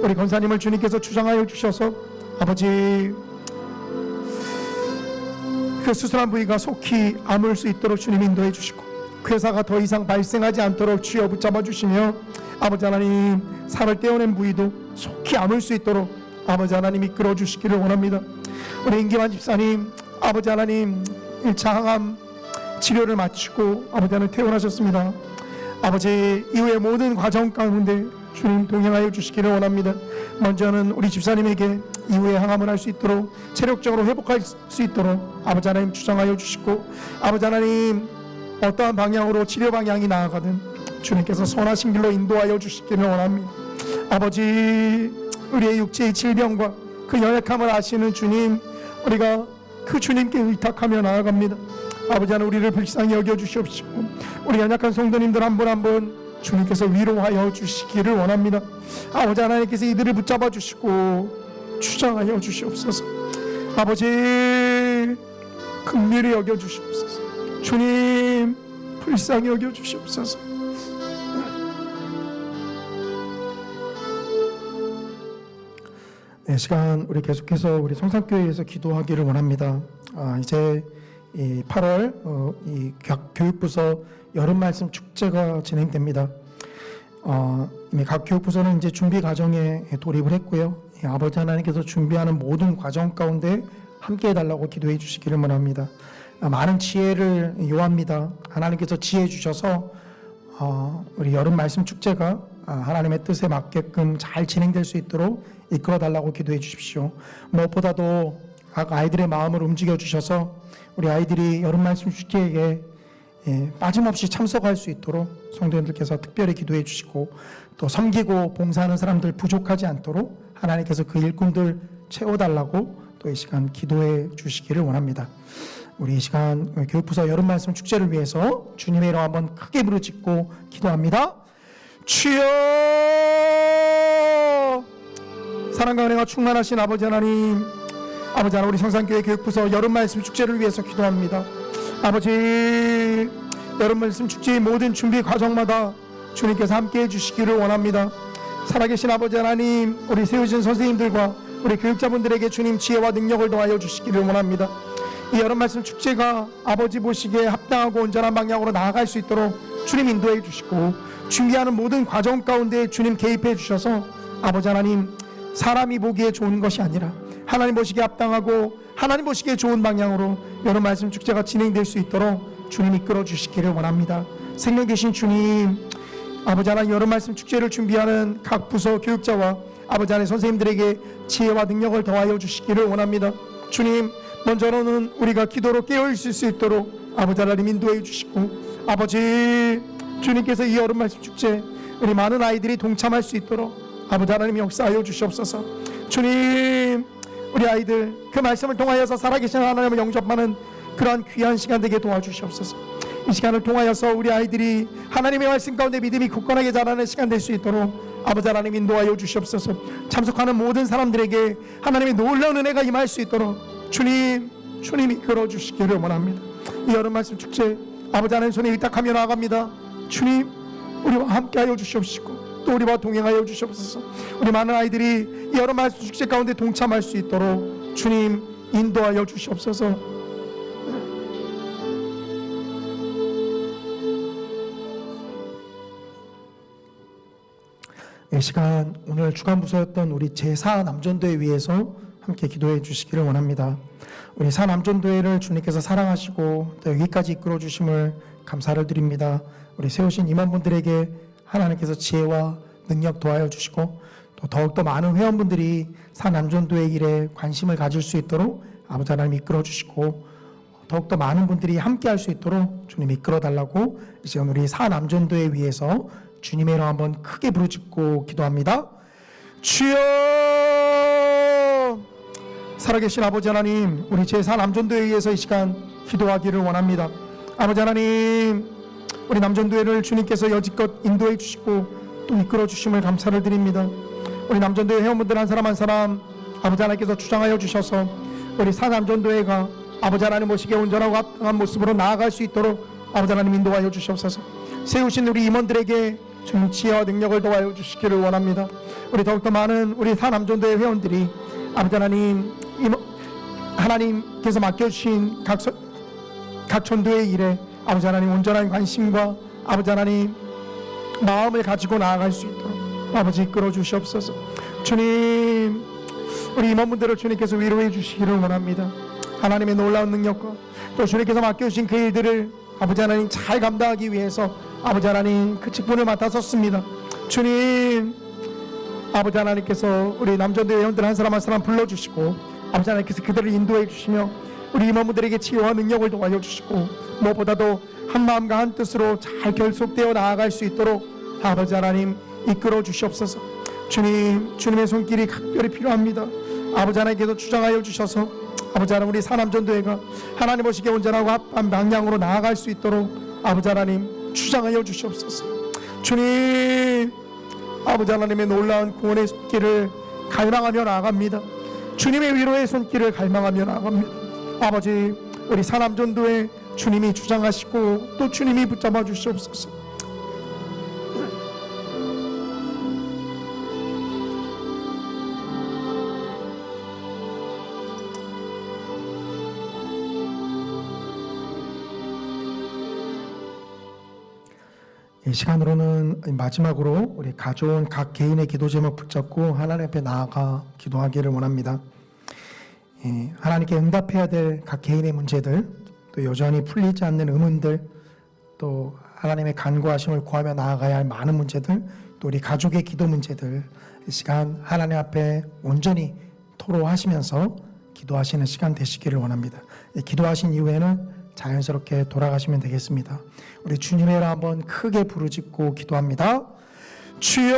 [SPEAKER 4] 우리 권사님을 주님께서 주장하여 주셔서 아버지 그 수술한 부위가 속히 아물 수 있도록 주님 인도해 주시고 괴사가 더 이상 발생하지 않도록 주여 붙잡아 주시며 아버지 하나님 살을 떼어낸 부위도 속히 아물 수 있도록 아버지 하나님 이끌어 주시기를 원합니다. 우리 임기만 집사님 아버지 하나님 1차 항암 치료를 마치고 아버지 하나님 퇴원하셨습니다. 아버지 이후의 모든 과정 가운데 주님 동행하여 주시기를 원합니다. 먼저는 우리 집사님에게 이후에 항암을 할 수 있도록 체력적으로 회복할 수 있도록 아버지 하나님 주장하여 주시고 아버지 하나님 어떠한 방향으로 치료 방향이 나아가든 주님께서 선하신 길로 인도하여 주시기를 원합니다. 아버지 우리의 육체의 질병과 그 연약함을 아시는 주님, 우리가 그 주님께 의탁하며 나아갑니다. 아버지 하나님 우리를 불쌍히 여겨주시옵시고 우리 연약한 성도님들 한 분 한 분 주님께서 위로하여 주시기를 원합니다. 아버지 하나님께서 이들을 붙잡아 주시고 주장하여 주시옵소서. 아버지 긍휼히 여겨 주시옵소서. 주님 불쌍히 여겨 주시옵소서. 네, 시간 우리 계속해서 우리 성산교회에서 기도하기를 원합니다. 이제 8월 이 교육부서 여름 말씀 축제가 진행됩니다. 이미 각 교육부서는 이제 준비 과정에 돌입을 했고요. 아버지 하나님께서 준비하는 모든 과정 가운데 함께 해달라고 기도해 주시기를 원합니다. 많은 지혜를 요합니다. 하나님께서 지혜 주셔서 우리 여름 말씀 축제가 하나님의 뜻에 맞게끔 잘 진행될 수 있도록 이끌어 달라고 기도해 주십시오. 무엇보다도 각 아이들의 마음을 움직여 주셔서 우리 아이들이 여름 말씀 축제에 빠짐없이 참석할 수 있도록 성도님들께서 특별히 기도해 주시고 또 섬기고 봉사하는 사람들 부족하지 않도록 하나님께서 그 일꾼들 채워달라고 또 이 시간 기도해 주시기를 원합니다. 우리 이 시간 교육부서 여름 말씀 축제를 위해서 주님의 이름 한번 크게 부르짖고 기도합니다. 주여, 사랑과 은혜가 충만하신 아버지 하나님, 아버지 하나님 우리 성산교회 교육부서 여름 말씀 축제를 위해서 기도합니다. 아버지 여름 말씀 축제의 모든 준비 과정마다 주님께서 함께 해주시기를 원합니다. 살아계신 아버지 하나님, 우리 세우신 선생님들과 우리 교육자분들에게 주님 지혜와 능력을 더하여 주시기를 원합니다. 이 여름 말씀 축제가 아버지 보시기에 합당하고 온전한 방향으로 나아갈 수 있도록 주님 인도해 주시고 준비하는 모든 과정 가운데 주님 개입해 주셔서 아버지 하나님 사람이 보기에 좋은 것이 아니라 하나님 보시기에 합당하고 하나님 보시기에 좋은 방향으로 여름 말씀 축제가 진행될 수 있도록 주님 이끌어 주시기를 원합니다. 생명 되신 주님, 아버지 하나님 여름 말씀 축제를 준비하는 각 부서 교육자와 아버지 하나님 선생님들에게 지혜와 능력을 더하여 주시기를 원합니다. 주님, 먼저는 우리가 기도로 깨어 있을 수 있도록 아버지 하나님 인도해 주시고, 아버지 주님께서 이 여름 말씀 축제 우리 많은 아이들이 동참할 수 있도록 아버지 하나님 역사하여 주시옵소서. 주님, 우리 아이들 그 말씀을 통하여서 살아계신 하나님을 영접하는 그러한 귀한 시간 되게 도와주시옵소서. 이 시간을 통하여서 우리 아이들이 하나님의 말씀 가운데 믿음이 굳건하게 자라는 시간 될 수 있도록 아버지 하나님 인도하여 주시옵소서. 참석하는 모든 사람들에게 하나님의 놀라운 은혜가 임할 수 있도록 주님이 이끌어 주시기를 원합니다. 이 여름 말씀 축제 아버지 하나님 손에 의탁하며 나아갑니다. 주님, 우리와 함께하여 주시옵시고 또 우리와 동행하여 주시옵소서. 우리 많은 아이들이 이 여름 말씀 축제 가운데 동참할 수 있도록 주님 인도하여 주시옵소서. 이 시간 오늘 주간부서였던 우리 제4남전도회 위해서 함께 기도해 주시기를 원합니다. 우리 사남전도회를 주님께서 사랑하시고 또 여기까지 이끌어 주심을 감사를 드립니다. 우리 세우신 임원분들에게 하나님께서 지혜와 능력 도와여 주시고 또 더욱더 많은 회원분들이 사남전도회 일에 관심을 가질 수 있도록 아버지 하나님 이끌어 주시고 더욱더 많은 분들이 함께 할 수 있도록 주님 이끌어 달라고 이 시간 우리 사남전도회 위해서 주님의 이름 한번 크게 부르짖고 기도합니다. 주여, 살아계신 아버지 하나님, 우리 제4남전도회에 의해서 이 시간 기도하기를 원합니다. 아버지 하나님, 우리 남전도회를 주님께서 여지껏 인도해 주시고 또 이끌어 주심을 감사를 드립니다. 우리 남전도회 회원분들 한 사람 한 사람 아버지 하나님께서 주장하여 주셔서 우리 사남전도회가 아버지 하나님 모시기에 온전하고 합당한 모습으로 나아갈 수 있도록 아버지 하나님 인도하여 주시옵소서. 세우신 우리 임원들에게 주님 지혜와 능력을 도와여 주시기를 원합니다. 우리 더욱더 많은 우리 사남전도회 회원들이 아버지 하나님 하나님께서 맡겨주신 각 전도의 일에 아버지 하나님 온전한 관심과 아버지 하나님 마음을 가지고 나아갈 수 있도록 아버지 이끌어 주시옵소서. 주님, 우리 임원분들을 주님께서 위로해 주시기를 원합니다. 하나님의 놀라운 능력과 또 주님께서 맡겨주신 그 일들을 아버지 하나님 잘 감당하기 위해서 아버지 하나님 그 직분을 맡아섰습니다. 주님, 아버지 하나님께서 우리 남전도회 회원들 한 사람 한 사람 불러주시고 아버지 하나님께서 그들을 인도해 주시며 우리 임원분들에게 지혜와 능력을 도와줘 주시고 무엇보다도 한 마음과 한 뜻으로 잘 결속되어 나아갈 수 있도록 아버지 하나님 이끌어 주시옵소서. 주님, 주님의 손길이 각별히 필요합니다. 아버지 하나님께서 주장하여 주셔서 아버지 하나님 우리 사남전도회가 하나님 보시기에 온전하고 합한 방향으로 나아갈 수 있도록 아버지 하나님 주장하여 주시옵소서. 주님, 아버지 하나님의 놀라운 구원의 손길을 갈망하며 나아갑니다. 주님의 위로의 손길을 갈망하며 나아갑니다. 아버지, 우리 사남전도회 주님이 주장하시고 또 주님이 붙잡아 주시옵소서. 이 시간으로는 마지막으로 우리 가져온 각 개인의 기도 제목 붙잡고 하나님 앞에 나아가 기도하기를 원합니다. 하나님께 응답해야 될 각 개인의 문제들, 또 여전히 풀리지 않는 의문들, 또 하나님의 간구하심을 구하며 나아가야 할 많은 문제들, 또 우리 가족의 기도 문제들, 이 시간 하나님 앞에 온전히 토로하시면서 기도하시는 시간 되시기를 원합니다. 기도하신 이후에는 자연스럽게 돌아가시면 되겠습니다. 우리 주님의 이름 한번 크게 부르짖고 기도합니다. 주여,